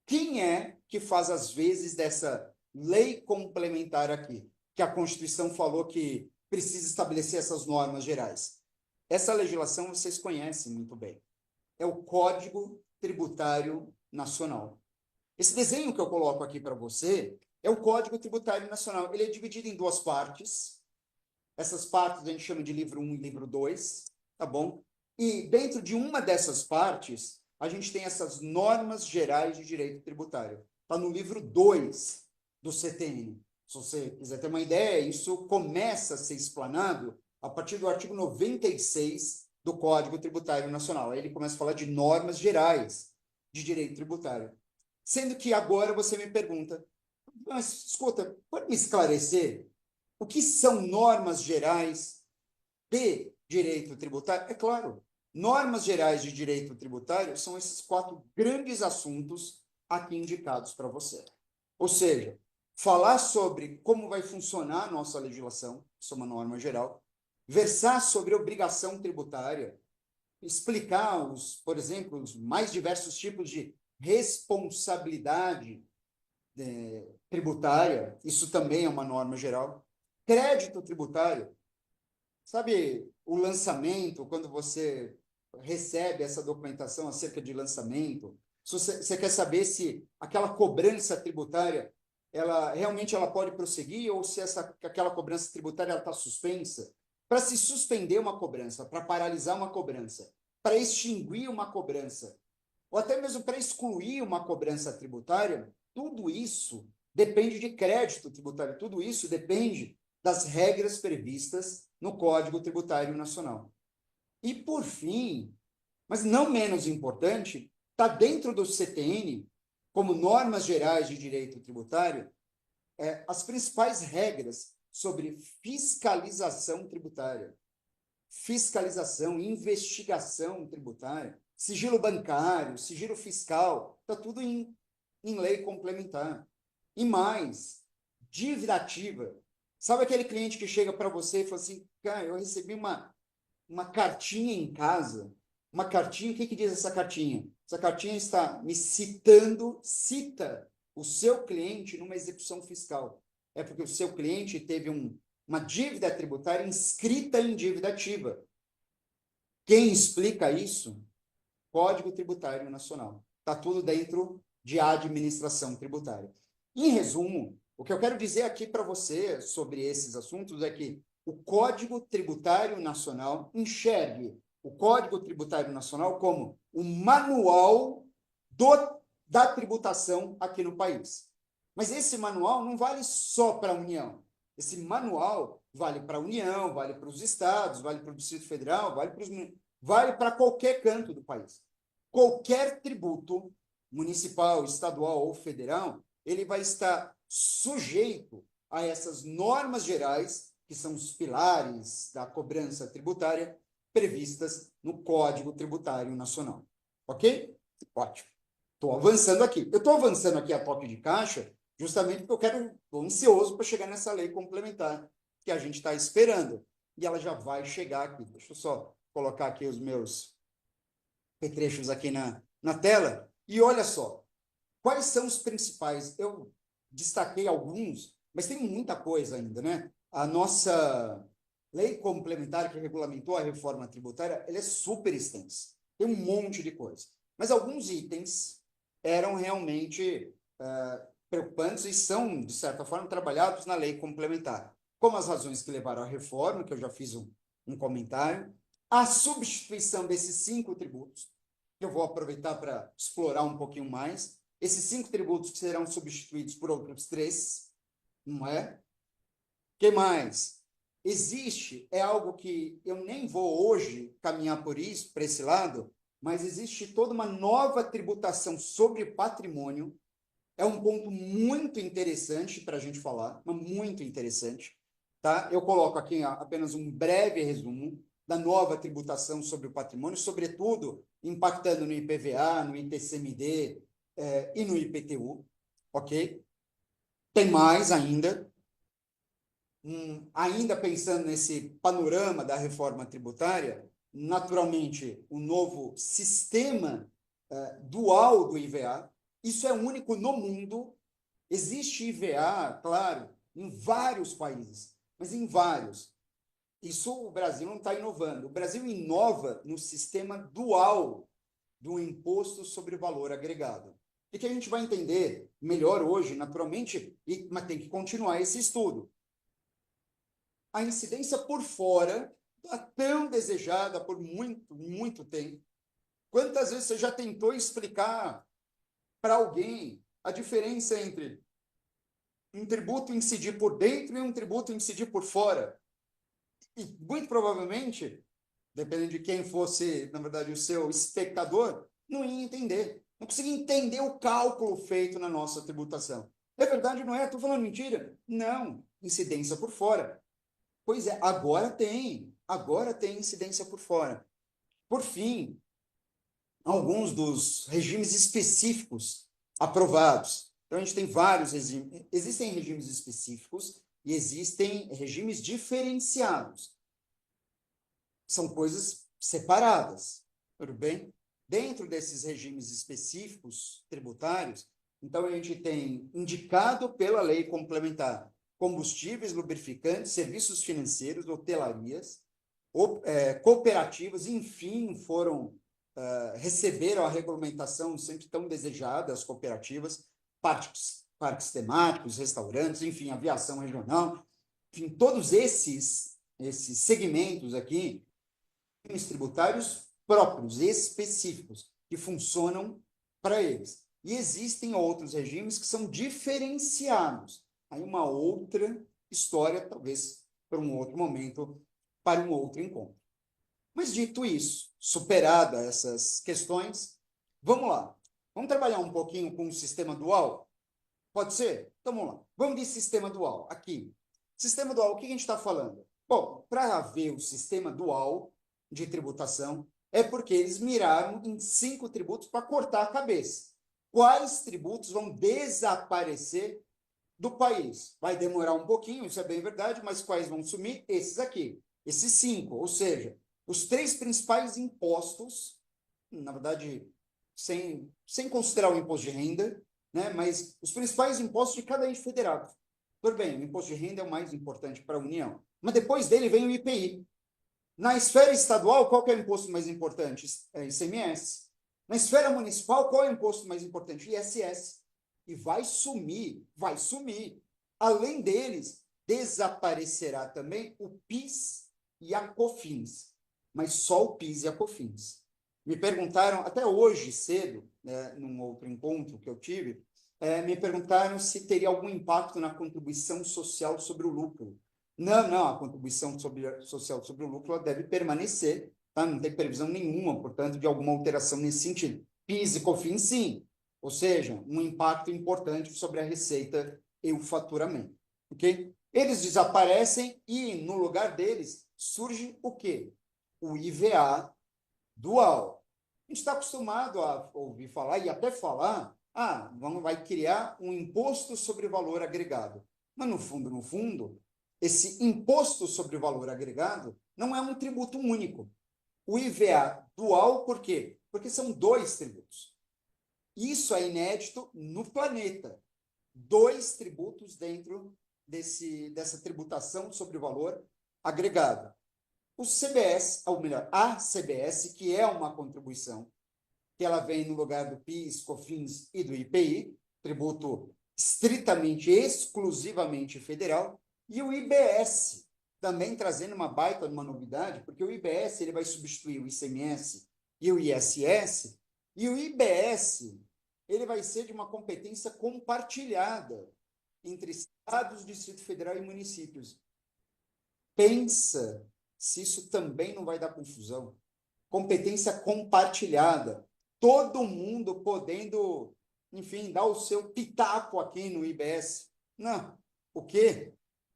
Quem é que faz as vezes dessa lei complementar aqui, que a Constituição falou que precisa estabelecer essas normas gerais? Essa legislação vocês conhecem muito bem. É o Código Tributário Nacional. Esse desenho que eu coloco aqui para você é o Código Tributário Nacional. Ele é dividido em duas partes. Essas partes a gente chama de livro 1 e livro 2, tá bom? E dentro de uma dessas partes, a gente tem essas normas gerais de direito tributário. Está no livro 2 do CTN. Se você quiser ter uma ideia, isso começa a ser explanado a partir do artigo 96 do Código Tributário Nacional. Aí ele começa a falar de normas gerais de direito tributário. Sendo que agora você me pergunta, mas escuta, pode me esclarecer o que são normas gerais de direito tributário? É claro, normas gerais de direito tributário são esses 4 grandes assuntos aqui indicados para você. Ou seja, falar sobre como vai funcionar a nossa legislação, isso é uma norma geral, versar sobre obrigação tributária, explicar, por exemplo, os mais diversos tipos de responsabilidade tributária, isso também é uma norma geral. Crédito tributário, sabe o lançamento, quando você recebe essa documentação acerca de lançamento, Se você quer saber se aquela cobrança tributária ela realmente ela pode prosseguir ou se aquela cobrança tributária está suspensa. Para se suspender uma cobrança, para paralisar uma cobrança, para extinguir uma cobrança, ou até mesmo para excluir uma cobrança tributária, tudo isso depende de crédito tributário, tudo isso depende das regras previstas no Código Tributário Nacional. E, por fim, mas não menos importante, está dentro do CTN, como normas gerais de direito tributário, as principais regras sobre fiscalização tributária, fiscalização, investigação tributária, sigilo bancário, sigilo fiscal, está tudo em lei complementar. E mais, dívida ativa. Sabe aquele cliente que chega para você e fala assim, cara, eu recebi uma cartinha em casa, uma cartinha, o que diz essa cartinha? Essa cartinha está me cita o seu cliente numa execução fiscal. É porque o seu cliente teve uma dívida tributária inscrita em dívida ativa. Quem explica isso? Código Tributário Nacional. Está tudo dentro de administração tributária. Em resumo, o que eu quero dizer aqui para você sobre esses assuntos é que o Código Tributário Nacional enxergue o Código Tributário Nacional como o manual da tributação aqui no país. Mas esse manual não vale só para a União. Esse manual vale para a União, vale para os estados, vale para o Distrito Federal, vale para qualquer canto do país. Qualquer tributo, municipal, estadual ou federal, ele vai estar sujeito a essas normas gerais, que são os pilares da cobrança tributária, previstas no Código Tributário Nacional. Ok? Ótimo. Estou avançando aqui. Eu estou avançando aqui a toque de caixa justamente porque estou ansioso para chegar nessa lei complementar que a gente está esperando. E ela já vai chegar aqui. Deixa eu só colocar aqui os meus petrechos aqui na tela. E olha só, quais são os principais? Eu destaquei alguns, mas tem muita coisa ainda, né? A nossa lei complementar que regulamentou a reforma tributária, ela é super extensa. Tem um monte de coisa. Mas alguns itens eram realmente preocupantes e são, de certa forma, trabalhados na lei complementar. Como as razões que levaram à reforma, que eu já fiz um comentário, a substituição desses 5 tributos, que eu vou aproveitar para explorar um pouquinho mais, esses 5 tributos que serão substituídos por outros 3, não é? O que mais? Existe, é algo que eu nem vou hoje caminhar por isso, para esse lado, mas existe toda uma nova tributação sobre patrimônio. É um ponto muito interessante para a gente falar, mas muito interessante. Tá? Eu coloco aqui apenas um breve resumo da nova tributação sobre o patrimônio, sobretudo impactando no IPVA, no ITCMD e no IPTU. Ok? Tem mais ainda. Ainda pensando nesse panorama da reforma tributária, naturalmente, o novo sistema dual do IVA, isso é único no mundo. Existe IVA, claro, em vários países, mas em vários. Isso o Brasil não está inovando. O Brasil inova no sistema dual do imposto sobre valor agregado. E que a gente vai entender melhor hoje, naturalmente, mas tem que continuar esse estudo. A incidência por fora, tão desejada por muito, muito tempo. Quantas vezes você já tentou explicar para alguém a diferença entre um tributo incidir por dentro e um tributo incidir por fora? E, muito provavelmente, dependendo de quem fosse, na verdade, o seu espectador, não ia entender. Não conseguia entender o cálculo feito na nossa tributação. É verdade, não é? Estou falando mentira? Não. Incidência por fora. Pois é, agora tem incidência por fora. Por fim, alguns dos regimes específicos aprovados. Então, a gente tem vários regimes. Existem regimes específicos e existem regimes diferenciados. São coisas separadas, tudo bem? Dentro desses regimes específicos tributários, então, a gente tem indicado pela lei complementar combustíveis, lubrificantes, serviços financeiros, hotelarias, cooperativas, enfim, foram receberam a regulamentação sempre tão desejada, as cooperativas, parques temáticos, restaurantes, enfim, aviação regional, enfim, todos esses segmentos aqui, tributários próprios, específicos, que funcionam para eles. E existem outros regimes que são diferenciados. Aí uma outra história, talvez para um outro momento, para um outro encontro. Mas dito isso, superada essas questões, vamos lá. Vamos trabalhar um pouquinho com o sistema dual? Pode ser? Então vamos lá. Vamos de sistema dual. Aqui. Sistema dual, o que a gente está falando? Bom, para ver o sistema dual de tributação, é porque eles miraram em 5 tributos para cortar a cabeça. Quais tributos vão desaparecer do país? Vai demorar um pouquinho, isso é bem verdade, mas quais vão sumir? Esses aqui. Esses 5, ou seja, os 3 principais impostos, na verdade, sem considerar o imposto de renda, né, mas os principais impostos de cada ente federado. Tudo bem, o imposto de renda é o mais importante para a União, mas depois dele vem o IPI. Na esfera estadual, qual que é o imposto mais importante? É ICMS. Na esfera municipal, qual é o imposto mais importante? ISS. E vai sumir, vai sumir. Além deles, desaparecerá também o PIS e a COFINS, mas só o PIS e a COFINS. Me perguntaram, até hoje cedo, né, num outro encontro que eu tive, me perguntaram se teria algum impacto na contribuição social sobre o lucro. Não, a contribuição social sobre o lucro ela deve permanecer, tá? Não tem previsão nenhuma, portanto, de alguma alteração nesse sentido. PIS e COFINS, sim, ou seja, um impacto importante sobre a receita e o faturamento, ok? Eles desaparecem e, no lugar deles, surge o quê? O IVA dual. A gente está acostumado a ouvir falar e até falar, vai criar um imposto sobre valor agregado. Mas, no fundo, esse imposto sobre valor agregado não é um tributo único. O IVA dual, por quê? Porque são 2 tributos. Isso é inédito no planeta. 2 tributos dentro dessa tributação sobre valor agregado. O CBS, ou melhor, a CBS, que é uma contribuição, que ela vem no lugar do PIS, COFINS e do IPI, tributo estritamente, exclusivamente federal, e o IBS, também trazendo uma baita uma novidade, porque o IBS ele vai substituir o ICMS e o ISS, e o IBS ele vai ser de uma competência compartilhada entre estados, Distrito Federal e municípios. Pensa se isso também não vai dar confusão. Competência compartilhada. Todo mundo podendo, enfim, dar o seu pitaco aqui no IBS. Não. O quê?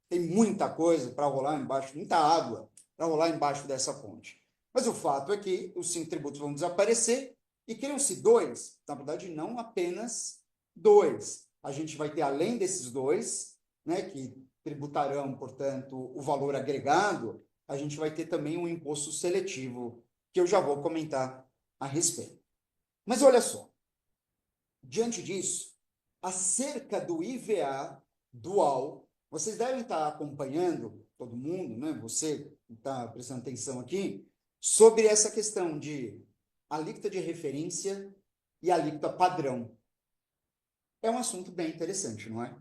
Tem muita coisa para rolar embaixo, muita água para rolar embaixo dessa ponte. Mas o fato é que os 5 tributos vão desaparecer e criam-se 2. Na verdade, não apenas 2. A gente vai ter, além desses 2, né, que tributarão, portanto, o valor agregado, a gente vai ter também um imposto seletivo, que eu já vou comentar a respeito. Mas olha só, diante disso, acerca do IVA dual, vocês devem estar acompanhando, todo mundo, né? Você está prestando atenção aqui, sobre essa questão de alíquota de referência e alíquota padrão. É um assunto bem interessante, não é?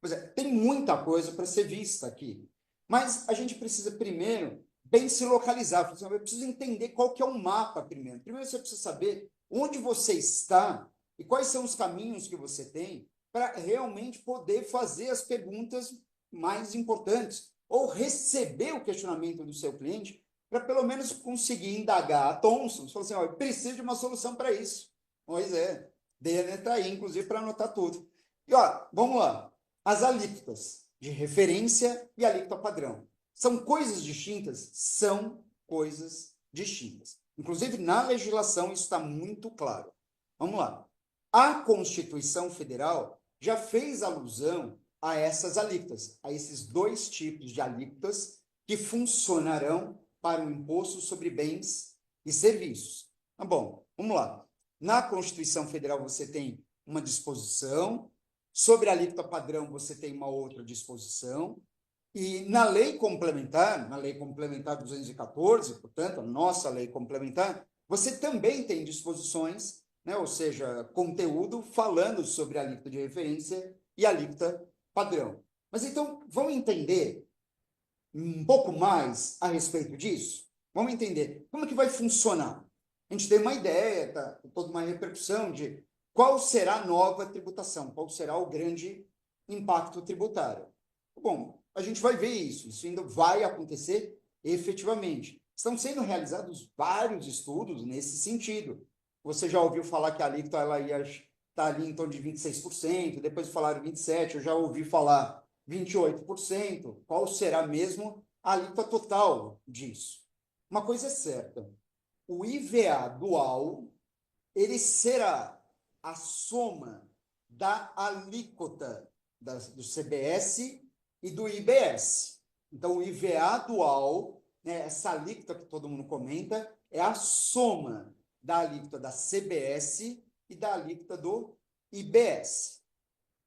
Pois é, tem muita coisa para ser vista aqui, mas a gente precisa primeiro bem se localizar. Eu preciso entender qual que é o mapa primeiro. Primeiro você precisa saber onde você está e quais são os caminhos que você tem para realmente poder fazer as perguntas mais importantes ou receber o questionamento do seu cliente para pelo menos conseguir indagar a Thomson. Você fala assim, eu preciso de uma solução para isso. Pois é, Dene está aí, inclusive, para anotar tudo. E, vamos lá. As alíquotas de referência e alíquota padrão. São coisas distintas? São coisas distintas. Inclusive, na legislação, isso está muito claro. Vamos lá. A Constituição Federal já fez alusão a essas alíquotas, a esses 2 tipos de alíquotas que funcionarão para o imposto sobre bens e serviços. Tá bom, vamos lá. Na Constituição Federal você tem uma disposição, sobre a alíquota padrão você tem uma outra disposição, e na Lei Complementar 214, portanto, a nossa Lei Complementar, você também tem disposições, né, ou seja, conteúdo falando sobre a alíquota de referência e a alíquota padrão. Mas então, vamos entender um pouco mais a respeito disso? Vamos entender como que vai funcionar. A gente tem uma ideia, tá? Toda uma repercussão de qual será a nova tributação, qual será o grande impacto tributário. Bom, a gente vai ver isso ainda vai acontecer efetivamente. Estão sendo realizados vários estudos nesse sentido. Você já ouviu falar que a alíquota ela ia estar ali em torno de 26%, depois falaram 27%, eu já ouvi falar 28%. Qual será mesmo a alíquota total disso? Uma coisa é certa, o IVA dual, ele será a soma da alíquota do CBS e do IBS. Então, o IVA dual, né, essa alíquota que todo mundo comenta, é a soma da alíquota da CBS e da alíquota do IBS.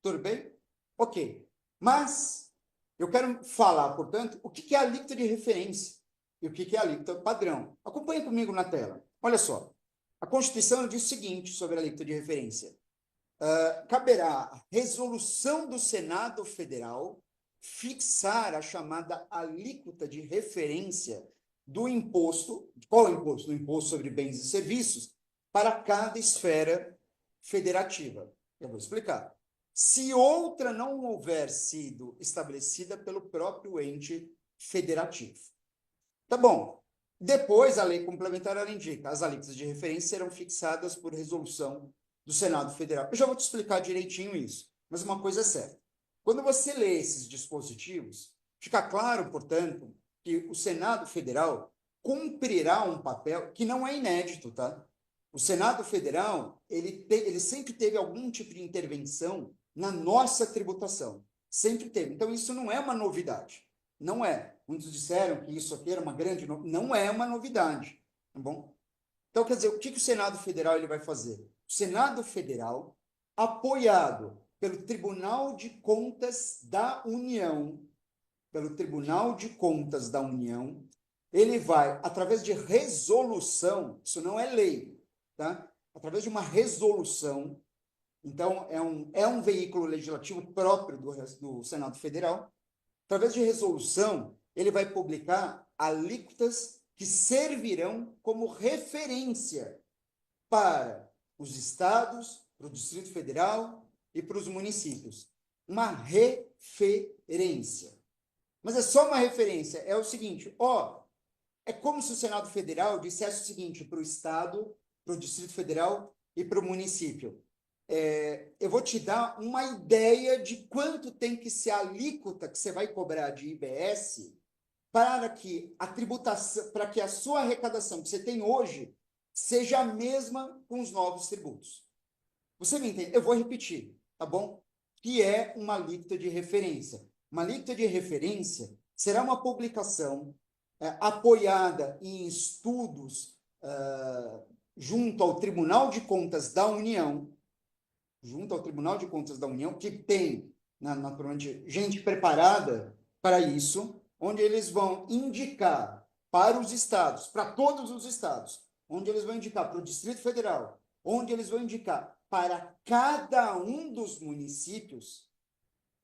Tudo bem? Ok. Mas eu quero falar, portanto, o que é a alíquota de referência e o que é a alíquota padrão. Acompanhe comigo na tela. Olha só. A Constituição diz o seguinte sobre a alíquota de referência. Caberá a resolução do Senado Federal fixar a chamada alíquota de referência do imposto. Qual é o imposto? Do imposto sobre bens e serviços para cada esfera federativa. Eu vou explicar. Se outra não houver sido estabelecida pelo próprio ente federativo. Tá bom. Depois, a lei complementar ela indica, as alíquotas de referência serão fixadas por resolução do Senado Federal. Eu já vou te explicar direitinho isso, mas uma coisa é certa. Quando você lê esses dispositivos, fica claro, portanto, que o Senado Federal cumprirá um papel que não é inédito, tá? O Senado Federal, ele sempre teve algum tipo de intervenção na nossa tributação. Sempre teve. Então, isso não é uma novidade. Não é. Muitos disseram que isso aqui era uma grande novidade. Não é uma novidade. Tá bom? Então, quer dizer, o que o Senado Federal ele vai fazer? O Senado Federal, apoiado pelo Tribunal de Contas da União, ele vai, através de resolução, isso não é lei, tá? Através de uma resolução, então é um veículo legislativo próprio do Senado Federal, através de resolução, ele vai publicar alíquotas que servirão como referência para os estados, para o Distrito Federal e para os municípios. Uma referência. Mas é só uma referência. É o seguinte, é como se o Senado Federal dissesse o seguinte para o estado, para o Distrito Federal e para o município. Eu vou te dar uma ideia de quanto tem que ser a alíquota que você vai cobrar de IBS para que a tributação, para que a sua arrecadação que você tem hoje seja a mesma com os novos tributos. Você me entende? Eu vou repetir, tá bom? Que é uma alíquota de referência. Uma alíquota de referência será uma publicação apoiada em estudos junto ao Tribunal de Contas da União, que tem, naturalmente, gente preparada para isso, onde eles vão indicar para os estados, para todos os estados, onde eles vão indicar para o Distrito Federal, onde eles vão indicar para cada um dos municípios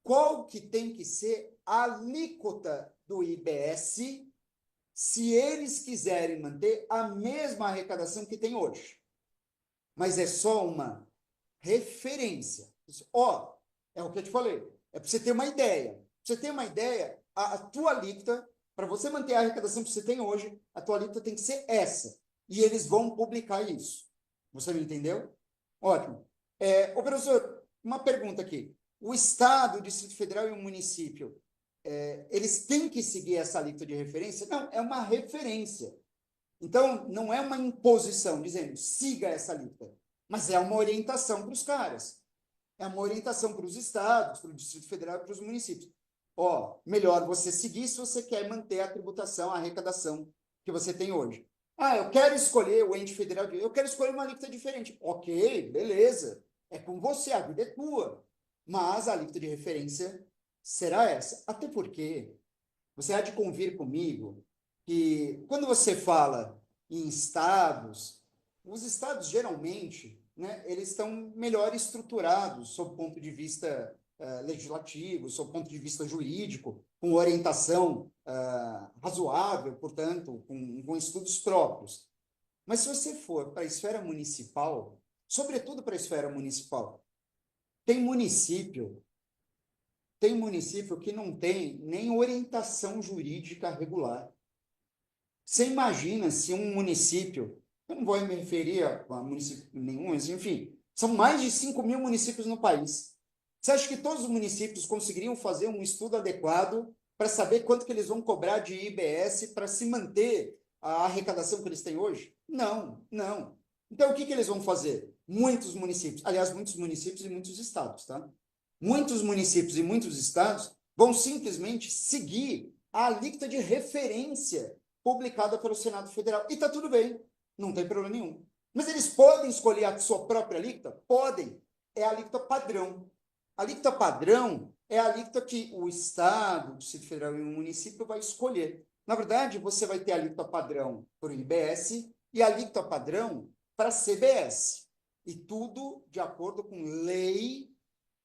qual que tem que ser a alíquota do IBS se eles quiserem manter a mesma arrecadação que tem hoje. Mas é só uma referência. É o que eu te falei. É para você ter uma ideia. Pra você ter uma ideia, a tua alíquota, para você manter a arrecadação que você tem hoje, a tua alíquota tem que ser essa. E eles vão publicar isso. Você me entendeu? Ótimo. Professor, uma pergunta aqui. O Estado, o Distrito Federal e o município, eles têm que seguir essa alíquota de referência? Não, é uma referência. Então, não é uma imposição dizendo siga essa alíquota, mas é uma orientação para os caras. É uma orientação para os estados, para o Distrito Federal e para os municípios. Melhor você seguir se você quer manter a tributação, a arrecadação que você tem hoje. Eu quero escolher o ente federal, eu quero escolher uma alíquota diferente. Ok, beleza. É com você, a vida é tua. Mas a alíquota de referência será essa. Até porque você há de convir comigo que quando você fala em estados, os estados, geralmente, né, eles estão melhor estruturados sob o ponto de vista legislativo, sob o ponto de vista jurídico, com orientação razoável, portanto, com estudos próprios. Mas se você for para a esfera municipal, sobretudo para a esfera municipal, tem município que não tem nem orientação jurídica regular. Você imagina se um município, eu não vou me referir a município nenhum, mas enfim, são mais de 5.000 municípios no país. Você acha que todos os municípios conseguiriam fazer um estudo adequado para saber quanto que eles vão cobrar de IBS para se manter a arrecadação que eles têm hoje? Não, não. Então, o que eles vão fazer? Muitos municípios, aliás, muitos municípios e muitos estados, tá? Muitos municípios e muitos estados vão simplesmente seguir a alíquota de referência publicada pelo Senado Federal. E está tudo bem, não tem problema nenhum. Mas eles podem escolher a sua própria alíquota? Podem. É a alíquota padrão. A alíquota padrão é a alíquota que o Estado, o Distrito Federal e o município vai escolher. Na verdade, você vai ter a alíquota padrão para o IBS e a alíquota padrão para a CBS. E tudo de acordo com lei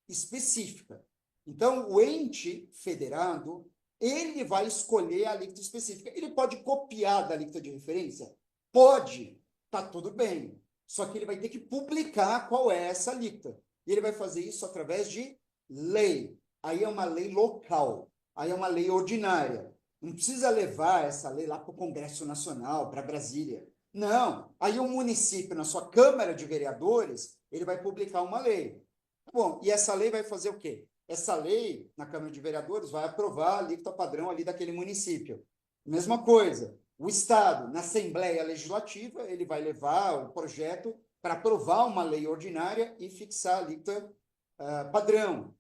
específica. Então, o ente federado, ele vai escolher a alíquota específica. Ele pode copiar da alíquota de referência? Pode. Tá tudo bem. Só que ele vai ter que publicar qual é essa alíquota. E ele vai fazer isso através de lei. Aí é uma lei local. Aí é uma lei ordinária. Não precisa levar essa lei lá para o Congresso Nacional, para Brasília. Não. Aí o município, na sua Câmara de Vereadores, ele vai publicar uma lei. Bom, e essa lei vai fazer o quê? Essa lei, na Câmara de Vereadores, vai aprovar a alíquota padrão ali daquele município. Mesma coisa, o Estado, na Assembleia Legislativa, ele vai levar o projeto para aprovar uma lei ordinária e fixar a alíquota padrão.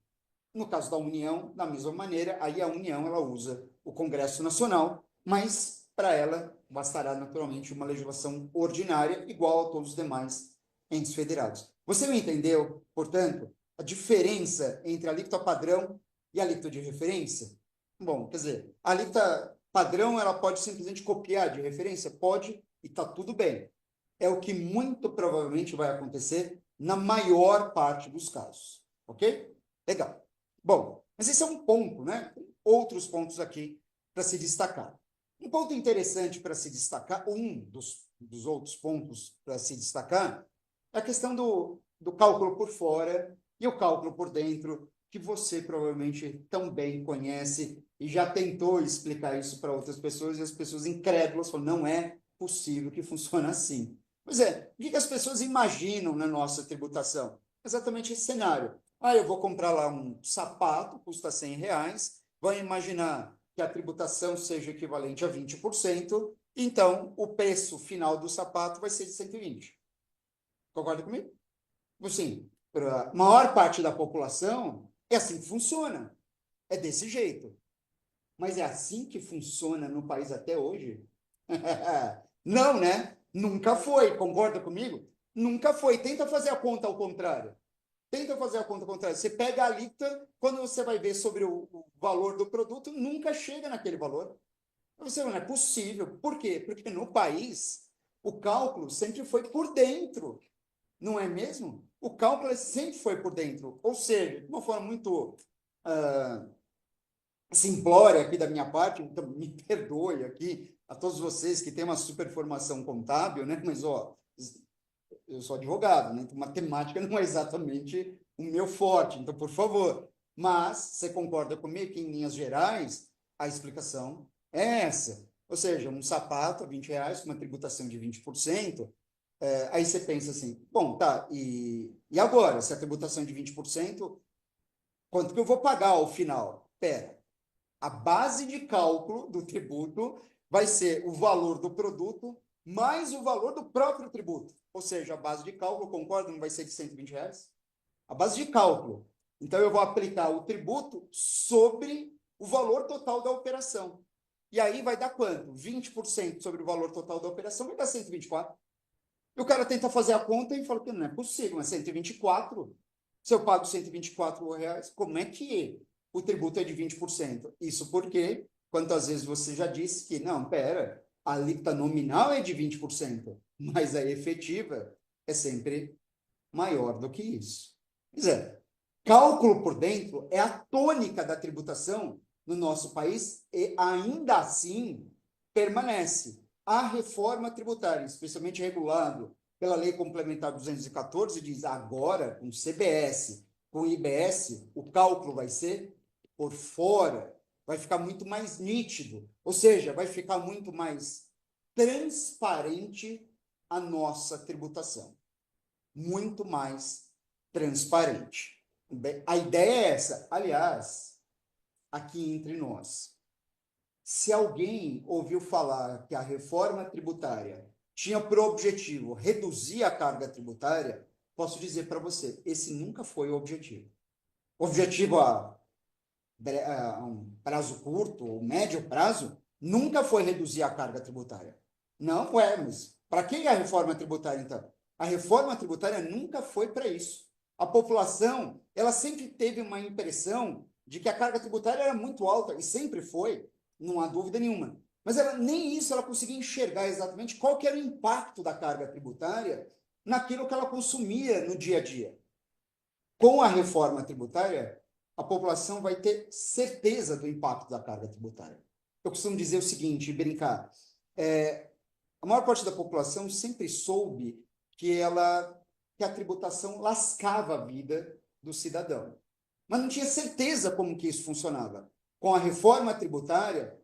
No caso da União, da mesma maneira, aí a União ela usa o Congresso Nacional, mas para ela bastará naturalmente uma legislação ordinária igual a todos os demais entes federados. Você me entendeu, portanto, a diferença entre a alíquota padrão e a alíquota de referência? Bom, quer dizer, a alíquota padrão ela pode simplesmente copiar de referência? Pode, e está tudo bem. É o que muito provavelmente vai acontecer na maior parte dos casos. Ok? Legal. Bom, mas esse é um ponto, né? Tem outros pontos aqui para se destacar. Um ponto interessante para se destacar, um dos outros pontos para se destacar, é a questão do cálculo por fora e o cálculo por dentro, que você provavelmente tão bem conhece e já tentou explicar isso para outras pessoas, e as pessoas incrédulas falam, não é possível que funcione assim. Pois é, o que as pessoas imaginam na nossa tributação? Exatamente esse cenário. Eu vou comprar lá um sapato, custa R$100, vão imaginar que a tributação seja equivalente a 20%, então o preço final do sapato vai ser de 120. Concorda comigo? Assim, para a maior parte da população, é assim que funciona. É desse jeito. Mas é assim que funciona no país até hoje? Não, né? Nunca foi. Concorda comigo? Nunca foi. Tenta fazer a conta ao contrário. Tenta fazer a conta ao contrário. Você pega a alíquota, quando você vai ver sobre o valor do produto, nunca chega naquele valor. Você não é possível. Por quê? Porque no país, o cálculo sempre foi por dentro. Não é mesmo? O cálculo sempre foi por dentro. Ou seja, de uma forma muito simplória aqui da minha parte, então me perdoe aqui a todos vocês que têm uma super formação contábil, né? Mas, eu sou advogado, né? Então, matemática não é exatamente o meu forte, então, por favor. Mas, você concorda comigo que, em linhas gerais, a explicação é essa. Ou seja, um sapato a R$20, com uma tributação de 20%, aí você pensa assim, bom, tá, e agora, se a tributação é de 20%, quanto que eu vou pagar ao final? Pera, a base de cálculo do tributo vai ser o valor do produto mais o valor do próprio tributo. Ou seja, a base de cálculo, concorda, não vai ser de R$120? A base de cálculo. Então, eu vou aplicar o tributo sobre o valor total da operação. E aí vai dar quanto? 20% sobre o valor total da operação vai dar 124. E o cara tenta fazer a conta e fala que não é possível, mas 124, se eu pago R$124, como é que o tributo é de 20%? Isso porque, quantas vezes você já disse que, não, pera, a alíquota nominal é de 20%, mas a efetiva é sempre maior do que isso. Quer dizer, cálculo por dentro é a tônica da tributação no nosso país e ainda assim permanece. A reforma tributária, especialmente regulado pela Lei Complementar 214, diz agora com CBS, com IBS, o cálculo vai ser por fora, vai ficar muito mais nítido, ou seja, vai ficar muito mais transparente a nossa tributação. Muito mais transparente. A ideia é essa. Aliás, aqui entre nós, se alguém ouviu falar que a reforma tributária tinha por objetivo reduzir a carga tributária, posso dizer para você, esse nunca foi o objetivo. O objetivo a um prazo curto ou médio prazo nunca foi reduzir a carga tributária. Não, mas para que a reforma tributária, então? A reforma tributária nunca foi para isso. A população, ela sempre teve uma impressão de que a carga tributária era muito alta, e sempre foi, não há dúvida nenhuma. Mas nem isso ela conseguia enxergar exatamente qual que era o impacto da carga tributária naquilo que ela consumia no dia a dia. Com a reforma tributária, a população vai ter certeza do impacto da carga tributária. Eu costumo dizer o seguinte, brincar, a maior parte da população sempre soube que a tributação lascava a vida do cidadão, mas não tinha certeza como que isso funcionava. Com a reforma tributária,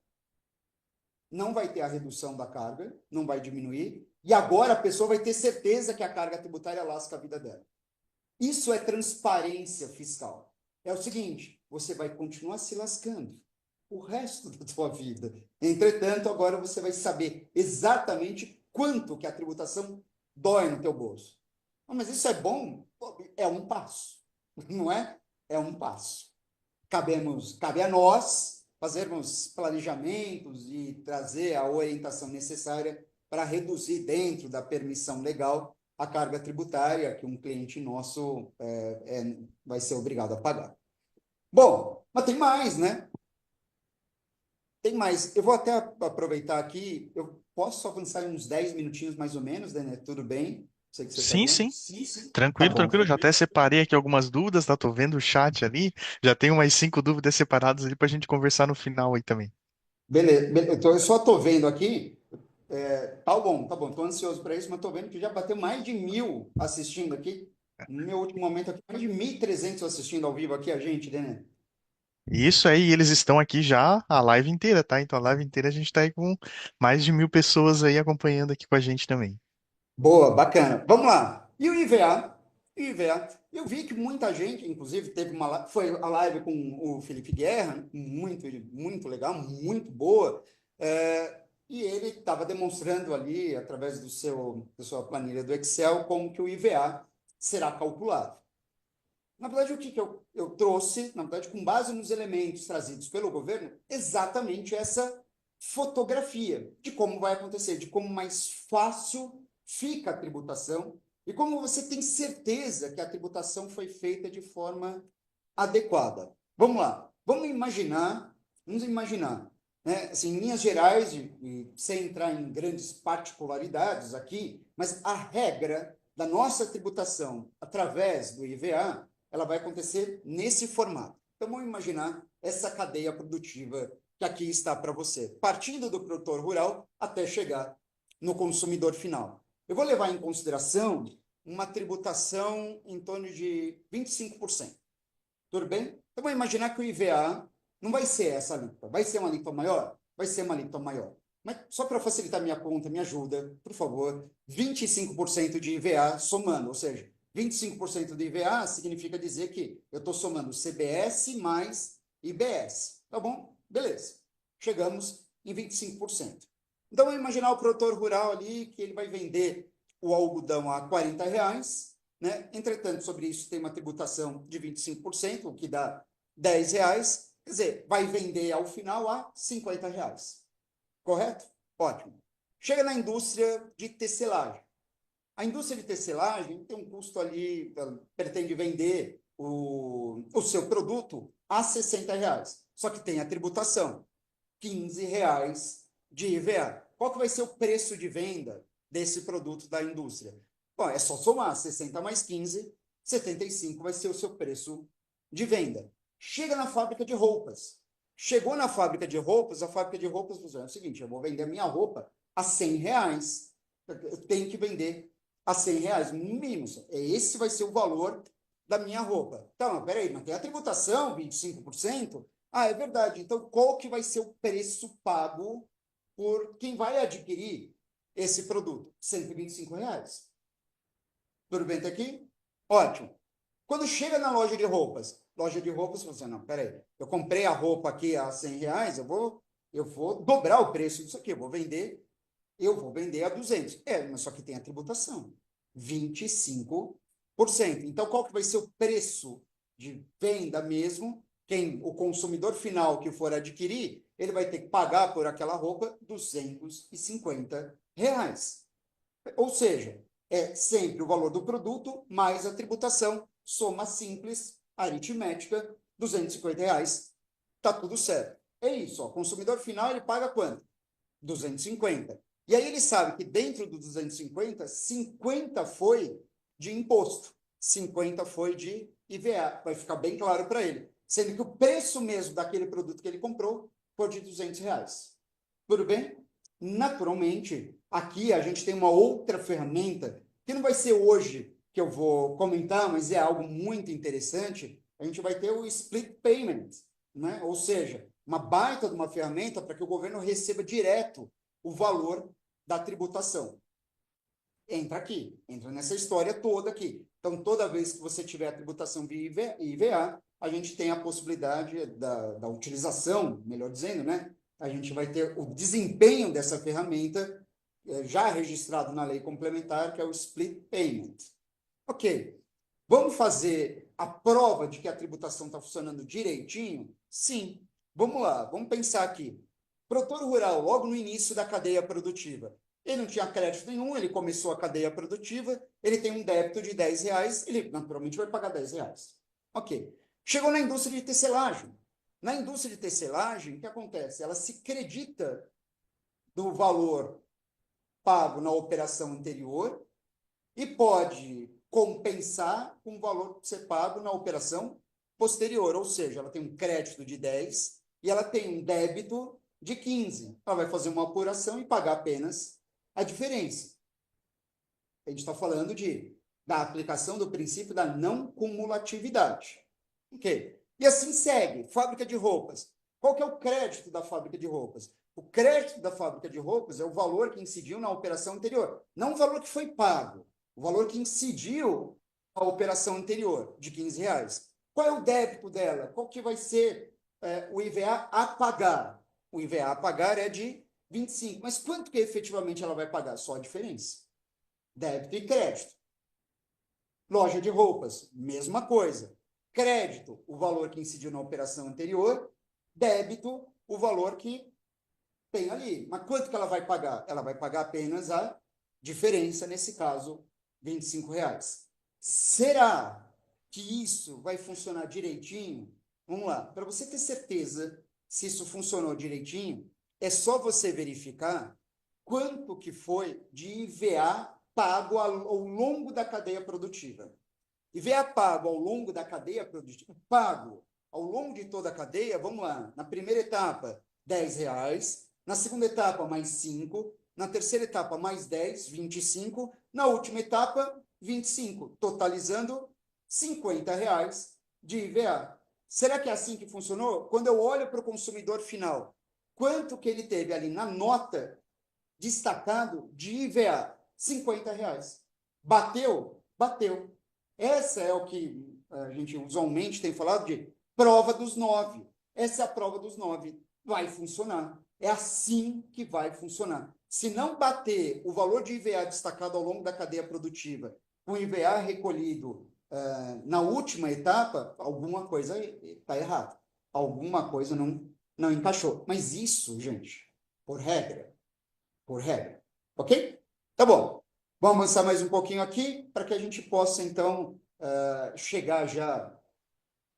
não vai ter a redução da carga, não vai diminuir, e agora a pessoa vai ter certeza que a carga tributária lasca a vida dela. Isso é transparência fiscal. É o seguinte, você vai continuar se lascando o resto da tua vida. Entretanto, agora você vai saber exatamente quanto que a tributação dói no teu bolso. Mas isso é bom? É um passo, não é? É um passo. Cabe a nós fazermos planejamentos e trazer a orientação necessária para reduzir dentro da permissão legal a carga tributária que um cliente nosso vai ser obrigado a pagar. Bom, mas tem mais, né? Tem mais. Eu vou até aproveitar aqui, eu posso avançar em uns 10 minutinhos mais ou menos, né? Tudo bem? Sei que você está Sim, dentro. sim. Sim, sim. Tá Tranquilo, bom. tranquilo. Já até separei aqui algumas dúvidas, tá? Tô vendo o chat ali. Já tem umas 5 dúvidas separadas ali pra gente conversar no final aí também. Beleza, eu só estou vendo aqui. Tá bom, tá bom. Estou ansioso para isso, mas estou vendo que já bateu mais de 1.000 assistindo aqui. No meu último momento aqui, mais de 1.300 assistindo ao vivo aqui a gente, né? Isso aí, eles estão aqui já a live inteira, tá? Então a live inteira a gente tá aí com mais de 1.000 pessoas aí acompanhando aqui com a gente também. Boa, bacana. Vamos lá. E o IVA? IVA. Eu vi que muita gente, inclusive, foi a live com o Felipe Guerra, muito, muito legal, muito boa. E ele estava demonstrando ali, através da sua planilha do Excel, como que o IVA será calculado. Na verdade, o que eu trouxe, na verdade, com base nos elementos trazidos pelo governo, exatamente essa fotografia de como vai acontecer, de como mais fácil fica a tributação e como você tem certeza que a tributação foi feita de forma adequada. Vamos lá, vamos imaginar, né? Assim, em linhas gerais, e sem entrar em grandes particularidades aqui, mas a regra da nossa tributação através do IVA ela vai acontecer nesse formato. Então, vamos imaginar essa cadeia produtiva que aqui está para você, partindo do produtor rural até chegar no consumidor final. Eu vou levar em consideração uma tributação em torno de 25%. Tudo bem? Então, vamos imaginar que o IVA não vai ser essa alíquota. Vai ser uma alíquota maior? Vai ser uma alíquota maior. Mas só para facilitar minha conta, me ajuda, por favor, 25% de IVA somando, ou seja, 25% de IVA significa dizer que eu estou somando CBS mais IBS. Tá bom? Beleza. Chegamos em 25%. Então, vamos imaginar o produtor rural ali que ele vai vender o algodão a R$ 40, né? Entretanto, sobre isso tem uma tributação de 25%, o que dá R$ 10. Quer dizer, vai vender ao final a R$ 50. Correto? Ótimo. Chega na indústria de tecelagem. A indústria de tecelagem tem um custo ali, pretende vender o seu produto a R$ 60. Só que tem a tributação, R$ 15 de IVA. Qual que vai ser o preço de venda desse produto da indústria? Bom, é só somar 60 mais 15, 75 vai ser o seu preço de venda. Chega na fábrica de roupas. Chegou na fábrica de roupas, a fábrica de roupas funciona o seguinte, eu vou vender a minha roupa a R$ 100. Eu tenho que vender a R$ 100, mínimo. Esse vai ser o valor da minha roupa. Então, peraí, mas tem a tributação, 25%? Ah, é verdade. Então, qual que vai ser o preço pago por quem vai adquirir esse produto? R$ 125. Tudo bem até aqui? Ótimo. Quando chega na loja de roupas, você, não, peraí, eu comprei a roupa aqui a R$ 100, eu vou dobrar o preço disso aqui, eu vou vender a 200. Mas só que tem a tributação, 25%. Então, qual que vai ser o preço de venda mesmo? O consumidor final que for adquirir, ele vai ter que pagar por aquela roupa R$ 250. Ou seja, é sempre o valor do produto mais a tributação, soma simples, aritmética, R$ 250, tá tudo certo. É isso, ó, o consumidor final ele paga quanto? 250. E aí ele sabe que dentro do 250, 50 foi de imposto, 50 foi de IVA, vai ficar bem claro para ele. Sendo que o preço mesmo daquele produto que ele comprou foi de R$ 200. Tudo bem? Naturalmente, aqui a gente tem uma outra ferramenta, que não vai ser hoje que eu vou comentar, mas é algo muito interessante. A gente vai ter o split payment, né? Ou seja, uma baita de uma ferramenta para que o governo receba direto o valor da tributação. Entra nessa história toda aqui. Então, toda vez que você tiver a tributação via IVA, a gente tem a possibilidade da utilização, melhor dizendo, né? A gente vai ter o desempenho dessa ferramenta já registrado na lei complementar, que é o split payment. Ok. Vamos fazer a prova de que a tributação está funcionando direitinho? Sim. Vamos lá, vamos pensar aqui. Produtor rural, logo no início da cadeia produtiva, ele não tinha crédito nenhum, ele começou a cadeia produtiva, ele tem um débito de R$ 10, ele naturalmente vai pagar R$ 10. Ok. Chegou na indústria de tecelagem. Na indústria de tecelagem, o que acontece? Ela se acredita do valor pago na operação anterior e pode compensar com o valor ser pago na operação posterior, ou seja, ela tem um crédito de 10 e ela tem um débito de 15. Ela vai fazer uma apuração e pagar apenas a diferença. A gente está falando da aplicação do princípio da não cumulatividade. Ok? E assim segue. Fábrica de roupas. Qual que é o crédito da fábrica de roupas? O crédito da fábrica de roupas é o valor que incidiu na operação anterior, não o valor que foi pago, o valor que incidiu na operação anterior, de R$ 15. Qual é o débito dela? Qual que vai ser o IVA a pagar? O IVA a pagar é de 25. Mas quanto que efetivamente ela vai pagar? Só a diferença. Débito e crédito. Loja de roupas, mesma coisa. Crédito, o valor que incidiu na operação anterior. Débito, o valor que tem ali. Mas quanto que ela vai pagar? Ela vai pagar apenas a diferença, nesse caso, R$ 25. Será que isso vai funcionar direitinho? Vamos lá. Para você ter certeza se isso funcionou direitinho, é só você verificar quanto que foi de IVA pago ao longo da cadeia produtiva. IVA pago ao longo da cadeia produtiva, pago ao longo de toda a cadeia, vamos lá, na primeira etapa, R$ 10, na segunda etapa, mais 5, na terceira etapa, mais 10, 25, na última etapa, 25, totalizando R$ 50 de IVA. Será que é assim que funcionou? Quando eu olho para o consumidor final, quanto que ele teve ali na nota destacado de IVA? R$ 50. Bateu? Bateu. Essa é o que a gente usualmente tem falado de prova dos 9. Essa é a prova dos 9. Vai funcionar. É assim que vai funcionar. Se não bater o valor de IVA destacado ao longo da cadeia produtiva com IVA recolhido na última etapa, alguma coisa está errada. Alguma coisa não encaixou. Mas isso, gente, por regra. Por regra. Ok? Tá bom. Vamos avançar mais um pouquinho aqui para que a gente possa, então, chegar já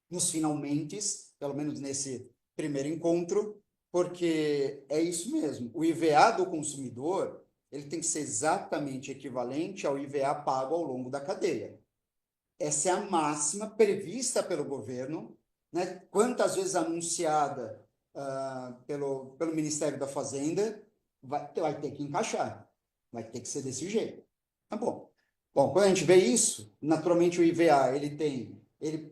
nos finalmente, pelo menos nesse primeiro encontro, porque é isso mesmo. O IVA do consumidor, ele tem que ser exatamente equivalente ao IVA pago ao longo da cadeia. Essa é a máxima prevista pelo governo, né? Quantas vezes anunciada pelo Ministério da Fazenda, vai ter que encaixar, vai ter que ser desse jeito. Tá bom. Bom, quando a gente vê isso, naturalmente o IVA,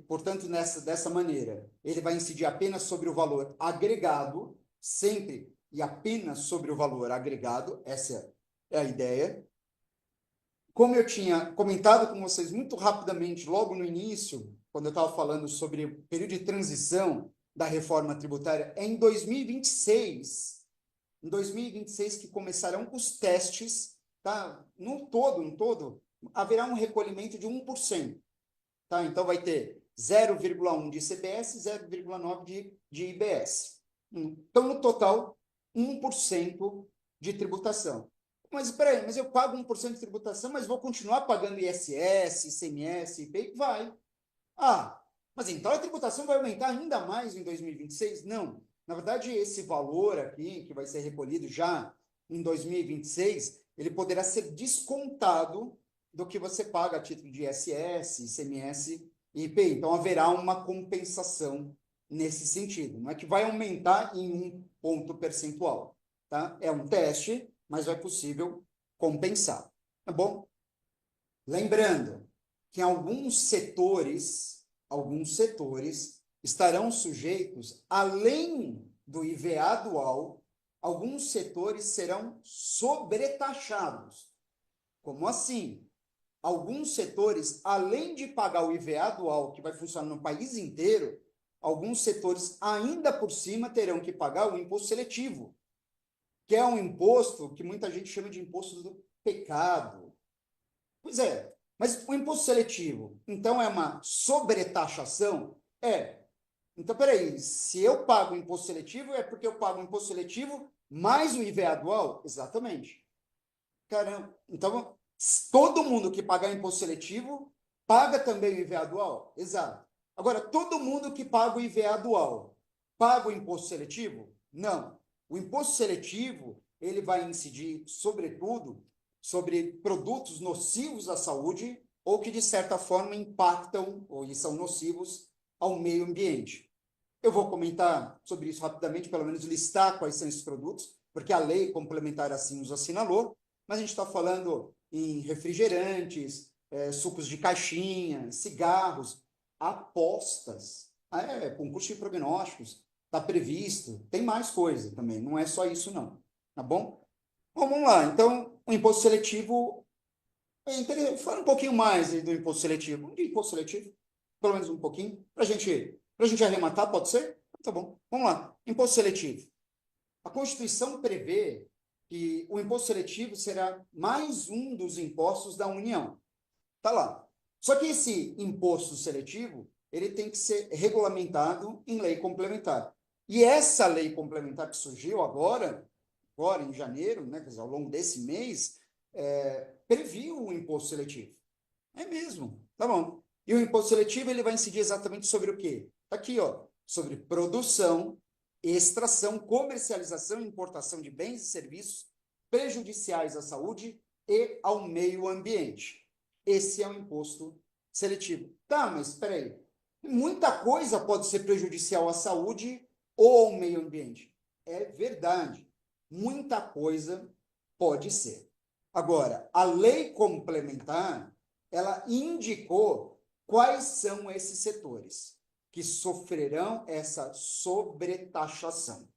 portanto, dessa maneira, ele vai incidir apenas sobre o valor agregado, sempre e apenas sobre o valor agregado, essa é a ideia. Como eu tinha comentado com vocês muito rapidamente, logo no início, quando eu estava falando sobre o período de transição da reforma tributária, é em 2026 que começarão os testes, tá? No todo, haverá um recolhimento de 1%, tá? Então, vai ter 0,1 de CBS e 0,9 de IBS. Então, no total, 1% de tributação. Mas, espera aí, mas eu pago 1% de tributação, mas vou continuar pagando ISS, ICMS, IPI? Vai. Ah, mas então a tributação vai aumentar ainda mais em 2026? Não. Na verdade, esse valor aqui, que vai ser recolhido já em 2026, ele poderá ser descontado do que você paga a título de ISS, ICMS e IPI. Então, haverá uma compensação nesse sentido. Não é que vai aumentar em um ponto percentual, tá? É um teste, mas é possível compensar, tá bom? Lembrando que alguns setores estarão sujeitos, além do IVA dual, alguns setores serão sobretaxados. Como assim? Alguns setores, além de pagar o IVA dual, que vai funcionar no país inteiro, alguns setores ainda por cima terão que pagar o imposto seletivo, que é um imposto que muita gente chama de imposto do pecado. Pois é, mas o imposto seletivo, então é uma sobretaxação? É. Então, peraí, se eu pago imposto seletivo, é porque eu pago o imposto seletivo mais o IVA dual? Exatamente. Caramba, então, todo mundo que pagar imposto seletivo, paga também o IVA dual? Exato. Agora, todo mundo que paga o IVA dual, paga o imposto seletivo? Não. O imposto seletivo, ele vai incidir, sobretudo, sobre produtos nocivos à saúde ou que, de certa forma, impactam ou são nocivos ao meio ambiente. Eu vou comentar sobre isso rapidamente, pelo menos listar quais são esses produtos, porque a lei complementar assim os assinalou, mas a gente está falando em refrigerantes, sucos de caixinha, cigarros, apostas, concurso de prognósticos, está previsto, tem mais coisa também, não é só isso não, tá bom? Bom, vamos lá, então, o imposto seletivo, fala um pouquinho mais do imposto seletivo, de imposto seletivo, pelo menos um pouquinho, para a gente arrematar, pode ser? Tá bom, vamos lá, imposto seletivo. A Constituição prevê que o imposto seletivo será mais um dos impostos da União. Tá lá. Só que esse imposto seletivo, ele tem que ser regulamentado em lei complementar. E essa lei complementar que surgiu agora em janeiro, né, quer dizer, ao longo desse mês, previu o imposto seletivo. É mesmo, tá bom. E o imposto seletivo, ele vai incidir exatamente sobre o quê? Tá aqui, ó, sobre produção, extração, comercialização e importação de bens e serviços prejudiciais à saúde e ao meio ambiente. Esse é o imposto seletivo. Tá, mas espera aí. Muita coisa pode ser prejudicial à saúde ou ao meio ambiente. É verdade. Muita coisa pode ser. Agora, a lei complementar, ela indicou quais são esses setores que sofrerão essa sobretaxação.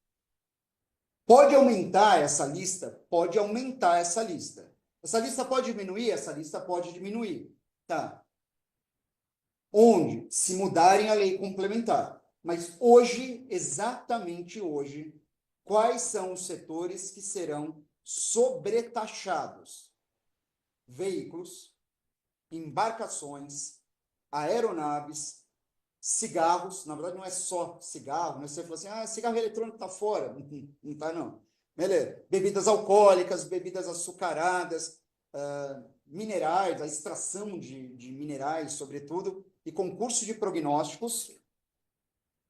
Pode aumentar essa lista? Pode aumentar essa lista. Essa lista pode diminuir? Essa lista pode diminuir. Tá. Onde? Se mudarem a lei complementar. Mas hoje, exatamente hoje, quais são os setores que serão sobretaxados? Veículos, embarcações, aeronaves, cigarros. Na verdade, não é só cigarro, né? Você fala assim, cigarro eletrônico está fora. Não está, não. Beleza. Bebidas alcoólicas, bebidas açucaradas, minerais, a extração de minerais, sobretudo, e concurso de prognósticos,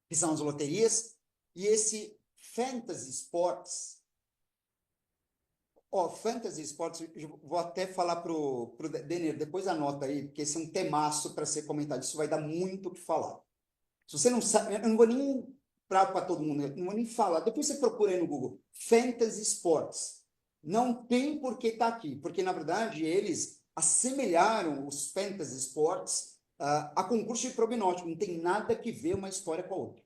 que são as loterias, e esse Fantasy Sports. Ó, Fantasy Sports, eu vou até falar pro Denner, depois anota aí, porque esse é um temaço para ser comentado. Isso vai dar muito o que falar. Se você não sabe, eu não vou nem para todo mundo, eu não vou nem falar. Depois você procura aí no Google, Fantasy Sports. Não tem por que estar aqui, porque na verdade eles assemelharam os Fantasy Sports a concurso de prognóstico. Não tem nada que ver uma história com a outra.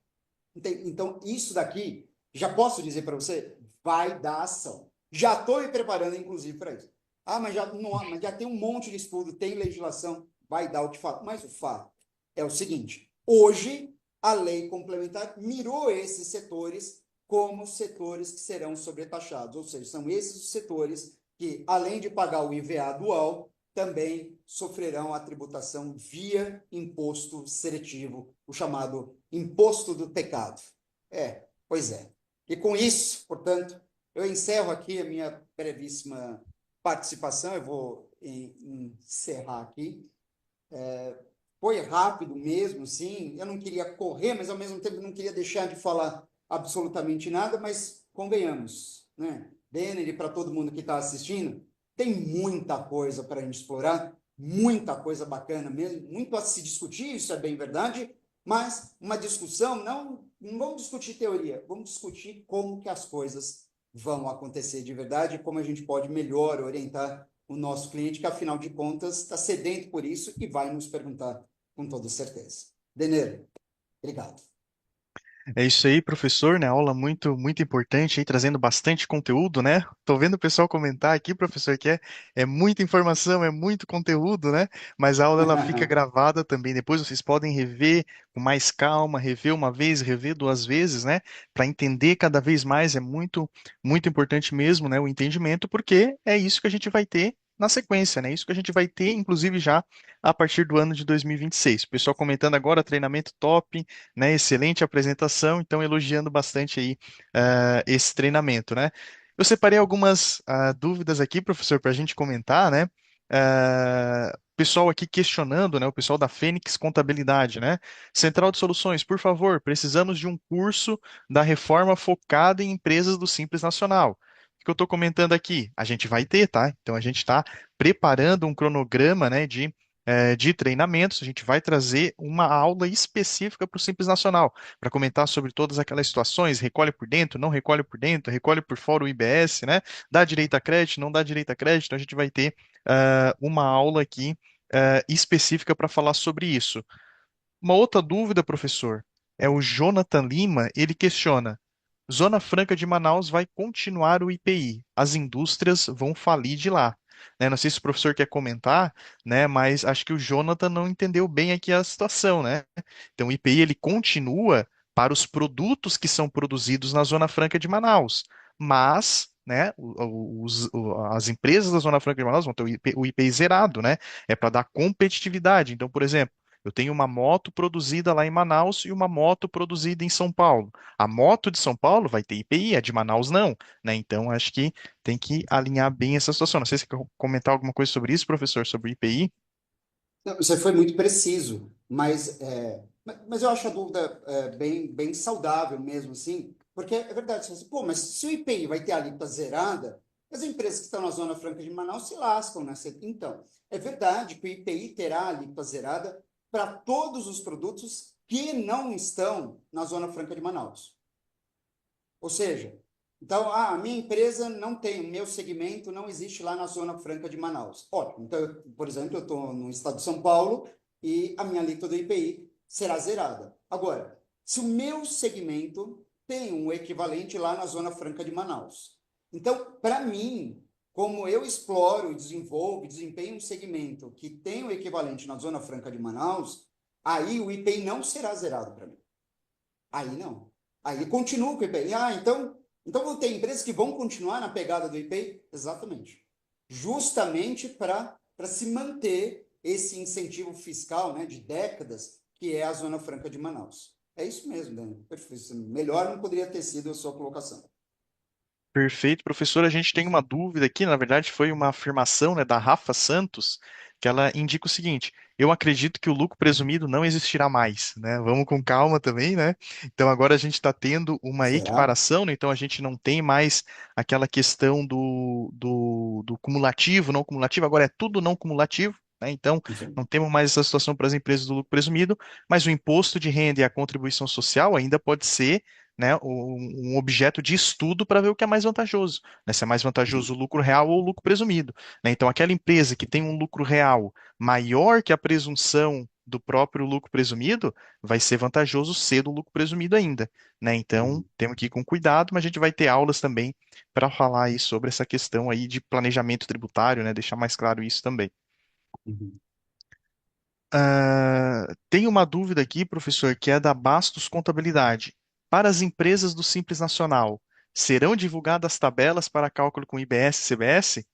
Então, isso daqui, já posso dizer para você, vai dar ação. Já estou me preparando, inclusive, para isso. Ah, mas mas já tem um monte de estudo, tem legislação, vai dar o que fala. Mas o fato é o seguinte: hoje, a lei complementar mirou esses setores como setores que serão sobretaxados, ou seja, são esses os setores que, além de pagar o IVA dual, também sofrerão a tributação via imposto seletivo, o chamado imposto do pecado. Pois é. E com isso, portanto, eu encerro aqui a minha brevíssima participação, eu vou encerrar aqui. Foi rápido mesmo, sim, eu não queria correr, mas ao mesmo tempo não queria deixar de falar absolutamente nada, mas convenhamos, né? Denner e para todo mundo que está assistindo, tem muita coisa para a gente explorar, muita coisa bacana mesmo, muito a se discutir, isso é bem verdade, mas uma discussão, não vamos discutir teoria, vamos discutir como que as coisas vão acontecer de verdade, como a gente pode melhor orientar o nosso cliente, que afinal de contas está sedento por isso e vai nos perguntar com toda certeza. Denner, obrigado. É isso aí, professor, né? Aula muito importante aí, trazendo bastante conteúdo, né? Tô vendo o pessoal comentar aqui, professor, que é muita informação, é muito conteúdo, né? Mas a aula ela fica gravada também. Depois vocês podem rever com mais calma, rever uma vez, rever duas vezes, né? Para entender cada vez mais. É muito importante mesmo, né? O entendimento, porque é isso que a gente vai ter na sequência, né? Isso que a gente vai ter, inclusive, já a partir do ano de 2026. O pessoal comentando agora, treinamento top, né? Excelente apresentação, então elogiando bastante aí esse treinamento, né? Eu separei algumas dúvidas aqui, professor, para a gente comentar, né? Pessoal aqui questionando, né? O pessoal da Fênix Contabilidade, né? Central de Soluções, por favor, precisamos de um curso da reforma focada em empresas do Simples Nacional. O que eu estou comentando aqui? A gente vai ter, tá? Então a gente está preparando um cronograma, né, de treinamentos. A gente vai trazer uma aula específica para o Simples Nacional, para comentar sobre todas aquelas situações, recolhe por dentro, não recolhe por dentro, recolhe por fora o IBS, né? Dá direito a crédito, não dá direito a crédito. Então, a gente vai ter uma aula aqui específica para falar sobre isso. Uma outra dúvida, professor, é o Jonathan Lima, ele questiona: Zona Franca de Manaus vai continuar o IPI, as indústrias vão falir de lá. Né? Não sei se o professor quer comentar, né? Mas acho que o Jonathan não entendeu bem aqui a situação, né? Então, o IPI ele continua para os produtos que são produzidos na Zona Franca de Manaus, mas, né? As empresas da Zona Franca de Manaus vão ter o IPI zerado, né? É para dar competitividade. Então, por exemplo, eu tenho uma moto produzida lá em Manaus e uma moto produzida em São Paulo. A moto de São Paulo vai ter IPI, a de Manaus não, né? Então acho que tem que alinhar bem essa situação. Não sei se você quer comentar alguma coisa sobre isso, professor, sobre IPI. Não, você foi muito preciso, mas eu acho a dúvida bem saudável mesmo, assim, porque é verdade, você fala assim, pô, mas se o IPI vai ter a alíquota zerada, as empresas que estão na Zona Franca de Manaus se lascam, né? Então, é verdade que o IPI terá a alíquota zerada para todos os produtos que não estão na Zona Franca de Manaus. Ou seja, então, a minha empresa não tem, o meu segmento não existe lá na Zona Franca de Manaus. Ótimo. Então, por exemplo, eu estou no estado de São Paulo e a minha alíquota do IPI será zerada. Agora, se o meu segmento tem um equivalente lá na Zona Franca de Manaus. Então, para mim, como eu exploro, desenvolvo, desempenho um segmento que tem o equivalente na Zona Franca de Manaus, aí o IPI não será zerado para mim. Aí não. Aí continua com o IPI. Então vão ter empresas que vão continuar na pegada do IPI? Exatamente. Justamente para se manter esse incentivo fiscal, né, de décadas, que é a Zona Franca de Manaus. É isso mesmo, Dani. Perfeito. Melhor não poderia ter sido a sua colocação. Perfeito, professor. A gente tem uma dúvida aqui, na verdade, foi uma afirmação, né, da Rafa Santos, que ela indica o seguinte: eu acredito que o lucro presumido não existirá mais, né? Vamos com calma também, né? Então agora a gente está tendo uma Será? equiparação, né? Então a gente não tem mais aquela questão do cumulativo, não cumulativo, agora é tudo não cumulativo. Né? Então, Enfim. não temos mais essa situação para as empresas do lucro presumido, mas o imposto de renda e a contribuição social ainda pode ser, né, um objeto de estudo para ver o que é mais vantajoso, né, se é mais vantajoso o lucro real ou o lucro presumido, né? Então, aquela empresa que tem um lucro real maior que a presunção do próprio lucro presumido, vai ser vantajoso ser do lucro presumido ainda, né? Então, temos que ir com cuidado, mas a gente vai ter aulas também para falar aí sobre essa questão aí de planejamento tributário, né? Deixar mais claro isso também. Uhum. Tem uma dúvida aqui, professor, que é da Bastos Contabilidade. Para as empresas do Simples Nacional, serão divulgadas tabelas para cálculo com IBS e CBS?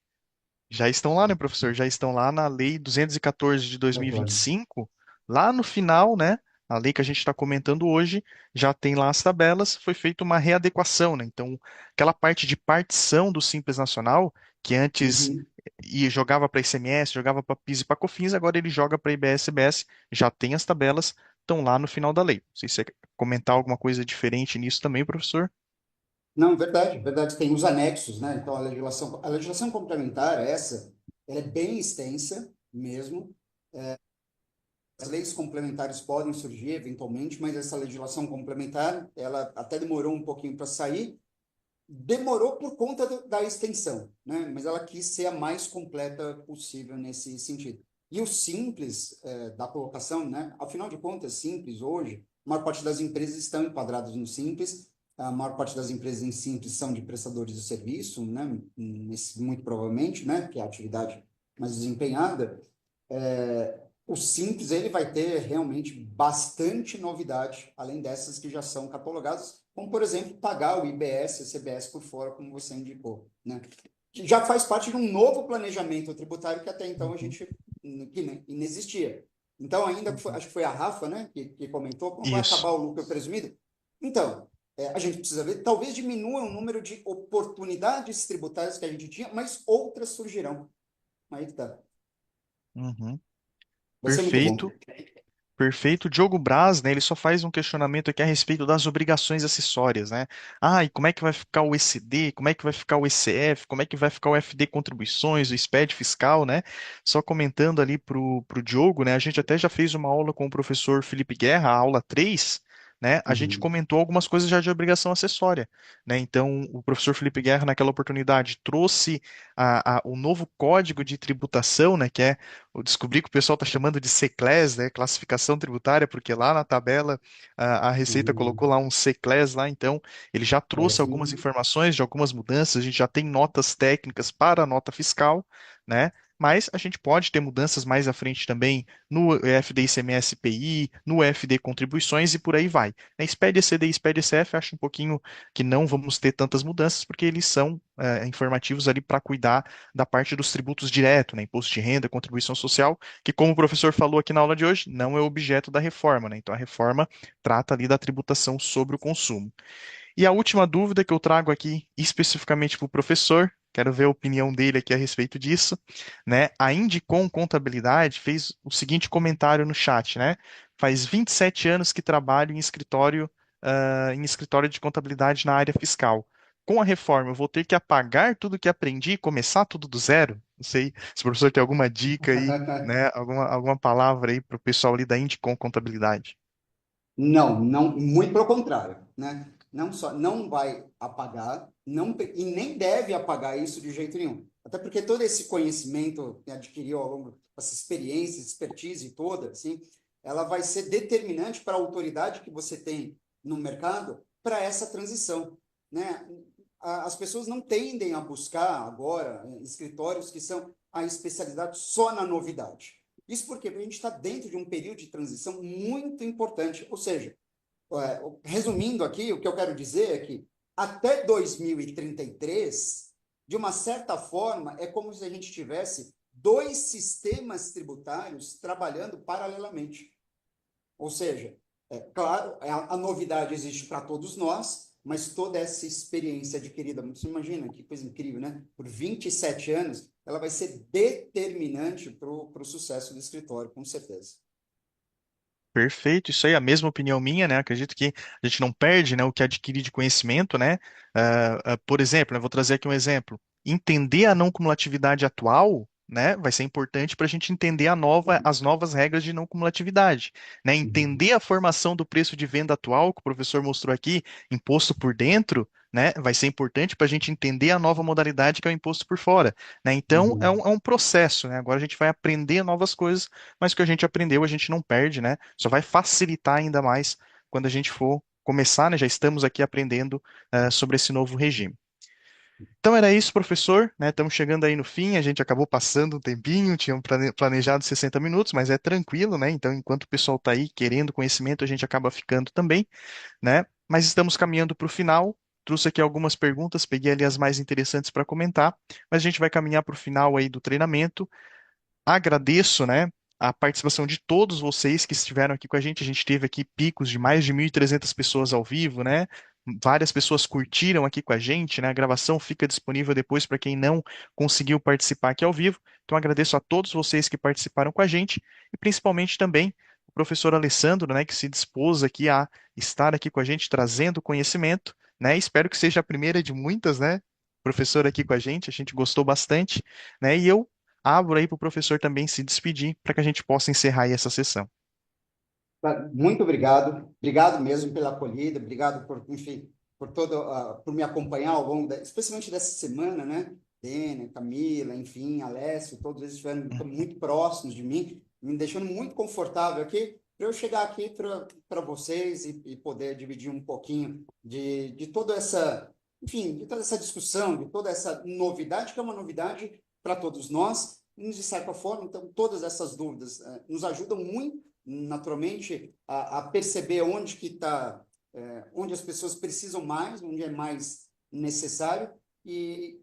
Já estão lá, né, professor? Já estão lá na Lei 214 de Tá claro. 2025, lá no final, né? A lei que a gente está comentando hoje já tem lá as tabelas, foi feita uma readequação, né? Então, aquela parte de partição do Simples Nacional, que antes Uhum. jogava para ICMS, jogava para PIS e para COFINS, agora ele joga para IBS e CBS, já tem as tabelas, estão lá no final da lei. Não sei se você quer comentar alguma coisa diferente nisso também, professor. Não, verdade, verdade. Tem os anexos, né? Então, a legislação complementar, essa, ela é bem extensa mesmo. As leis complementares podem surgir eventualmente, mas essa legislação complementar, ela até demorou um pouquinho para sair. Demorou por conta da extensão, né? Mas ela quis ser a mais completa possível nesse sentido. E o simples da colocação, né? Afinal de contas, simples hoje, a maior parte das empresas estão enquadradas no simples, a maior parte das empresas em simples são de prestadores de serviço, né? Muito provavelmente, né? Que é a atividade mais desempenhada. O simples ele vai ter realmente bastante novidade, além dessas que já são catalogadas, como, por exemplo, pagar o IBS e CBS por fora, como você indicou, né? Que já faz parte de um novo planejamento tributário que até então a Uhum, gente que inexistia. Então, ainda uhum. acho que foi a Rafa, né, que comentou, como vai Isso. acabar o lucro presumido? Então, a gente precisa ver, talvez diminua o número de oportunidades tributárias que a gente tinha, mas outras surgirão. Aí que tá. Uhum. Vai ser muito bom. Perfeito. Perfeito. O Diogo Braz, né, ele só faz um questionamento aqui a respeito das obrigações acessórias, né? Ah, e como é que vai ficar o ECD? Como é que vai ficar o ECF? Como é que vai ficar o FD contribuições, o SPED fiscal, né? Só comentando ali pro Diogo, né? A gente até já fez uma aula com o professor Felipe Guerra, a aula 3, né? A gente Uhum. comentou algumas coisas já de obrigação acessória, né? Então, o professor Felipe Guerra, naquela oportunidade, trouxe o novo código de tributação, né? Que é eu descobri que o pessoal está chamando de C-Class, né, classificação tributária, porque lá na tabela a Receita colocou Uhum. lá um C-Class lá, então ele já Aí trouxe algumas sim. informações de algumas mudanças, a gente já tem notas técnicas para a nota fiscal, né? Mas a gente pode ter mudanças mais à frente também no FD ICMS PI, no FD Contribuições e por aí vai. Na SPED ECD e SPED ECF, acho um pouquinho que não vamos ter tantas mudanças, porque eles são informativos ali para cuidar da parte dos tributos direto, né, imposto de renda, contribuição social, que como o professor falou aqui na aula de hoje, não é objeto da reforma, né? Então a reforma trata ali da tributação sobre o consumo. E a última dúvida que eu trago aqui especificamente para o professor, quero ver a opinião dele aqui a respeito disso, né? A Indicom Contabilidade fez o seguinte comentário no chat, né? Faz 27 anos que trabalho em escritório de contabilidade na área fiscal. Com a reforma, eu vou ter que apagar tudo que aprendi e começar tudo do zero? Não sei se o professor tem alguma dica aí, né? Alguma palavra aí para o pessoal ali da Indicom Contabilidade. Não, não, muito pelo contrário, né? Não só não vai apagar, não e nem deve apagar isso de jeito nenhum. Até porque todo esse conhecimento que adquiriu ao longo, essa experiência, expertise toda, assim, ela vai ser determinante para a autoridade que você tem no mercado para essa transição, né? As pessoas não tendem a buscar agora escritórios que são a especialidade só na novidade. Isso porque a gente está dentro de um período de transição muito importante. Ou seja, resumindo aqui, o que eu quero dizer é que até 2033, de uma certa forma, é como se a gente tivesse dois sistemas tributários trabalhando paralelamente. Ou seja, claro, a novidade existe para todos nós, mas toda essa experiência adquirida, você imagina que coisa incrível, né? Por 27 anos, ela vai ser determinante para o sucesso do escritório, com certeza. Perfeito, isso aí é a mesma opinião minha, né? Acredito que a gente não perde, né, o que adquire de conhecimento, né? Por exemplo, eu vou trazer aqui um exemplo. Entender a não cumulatividade atual, né, vai ser importante para a gente entender as novas regras de não cumulatividade, né? Uhum. Entender a formação do preço de venda atual, que o professor mostrou aqui, imposto por dentro, né? Vai ser importante para a gente entender a nova modalidade que é o imposto por fora, né? Então, Uhum. é um processo, né? Agora a gente vai aprender novas coisas, mas o que a gente aprendeu a gente não perde, né? Só vai facilitar ainda mais quando a gente for começar, né? Já estamos aqui aprendendo sobre esse novo regime. Então era isso, professor, né? Estamos chegando aí no fim, a gente acabou passando um tempinho, tínhamos planejado 60 minutos, mas é tranquilo, né? Então, enquanto o pessoal está aí querendo conhecimento, a gente acaba ficando também, né? Mas estamos caminhando para o final. Trouxe aqui algumas perguntas, peguei ali as mais interessantes para comentar, mas a gente vai caminhar para o final aí do treinamento. Agradeço, né, a participação de todos vocês que estiveram aqui com a gente. A gente teve aqui picos de mais de 1.300 pessoas ao vivo, né? Várias pessoas curtiram aqui com a gente, né? A gravação fica disponível depois para quem não conseguiu participar aqui ao vivo. Então agradeço a todos vocês que participaram com a gente e principalmente também o professor Alessandro, né, que se dispôs aqui a estar aqui com a gente trazendo conhecimento, né? Espero que seja a primeira de muitas, né? Professor aqui com a gente gostou bastante, né? E eu abro aí para o professor também se despedir para que a gente possa encerrar aí essa sessão. Tá, muito obrigado, obrigado mesmo pela acolhida, obrigado por, enfim, por me acompanhar ao longo, especialmente dessa semana, né? Dena, Camila, enfim, Alessio, todos eles estão muito próximos de mim, me deixando muito confortável aqui, para eu chegar aqui para vocês e poder dividir um pouquinho de toda essa, enfim, de toda essa discussão, de toda essa novidade, que é uma novidade para todos nós, e, de certa forma, então, todas essas dúvidas nos ajudam muito naturalmente a perceber onde que está, onde as pessoas precisam mais, onde é mais necessário, e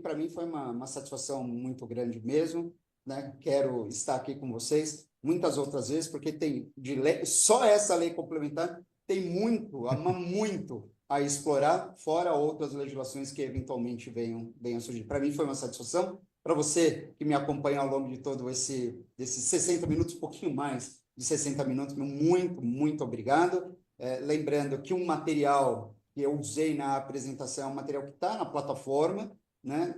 para mim foi uma satisfação muito grande mesmo, né? Quero estar aqui com vocês muitas outras vezes, porque tem de lei, só essa lei complementar tem muito, ama muito a explorar, fora outras legislações que eventualmente venham a surgir. Para mim foi uma satisfação. Para você que me acompanha ao longo de todo desses 60 minutos, um pouquinho mais, de 60 minutos. Muito, muito obrigado. Lembrando que um material que eu usei na apresentação é um material que está na plataforma, né,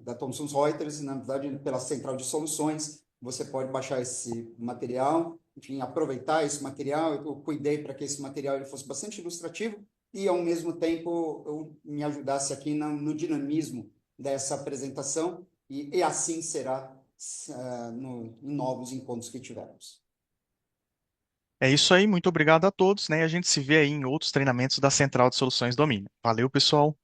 da Thomson Reuters, na verdade, pela Central de Soluções. Você pode baixar esse material, enfim, aproveitar esse material. Eu cuidei para que esse material ele fosse bastante ilustrativo e, ao mesmo tempo, eu me ajudasse aqui no dinamismo dessa apresentação, e assim será em novos encontros que tivermos. É isso aí, muito obrigado a todos, né? E a gente se vê aí em outros treinamentos da Central de Soluções Domínio. Valeu, pessoal!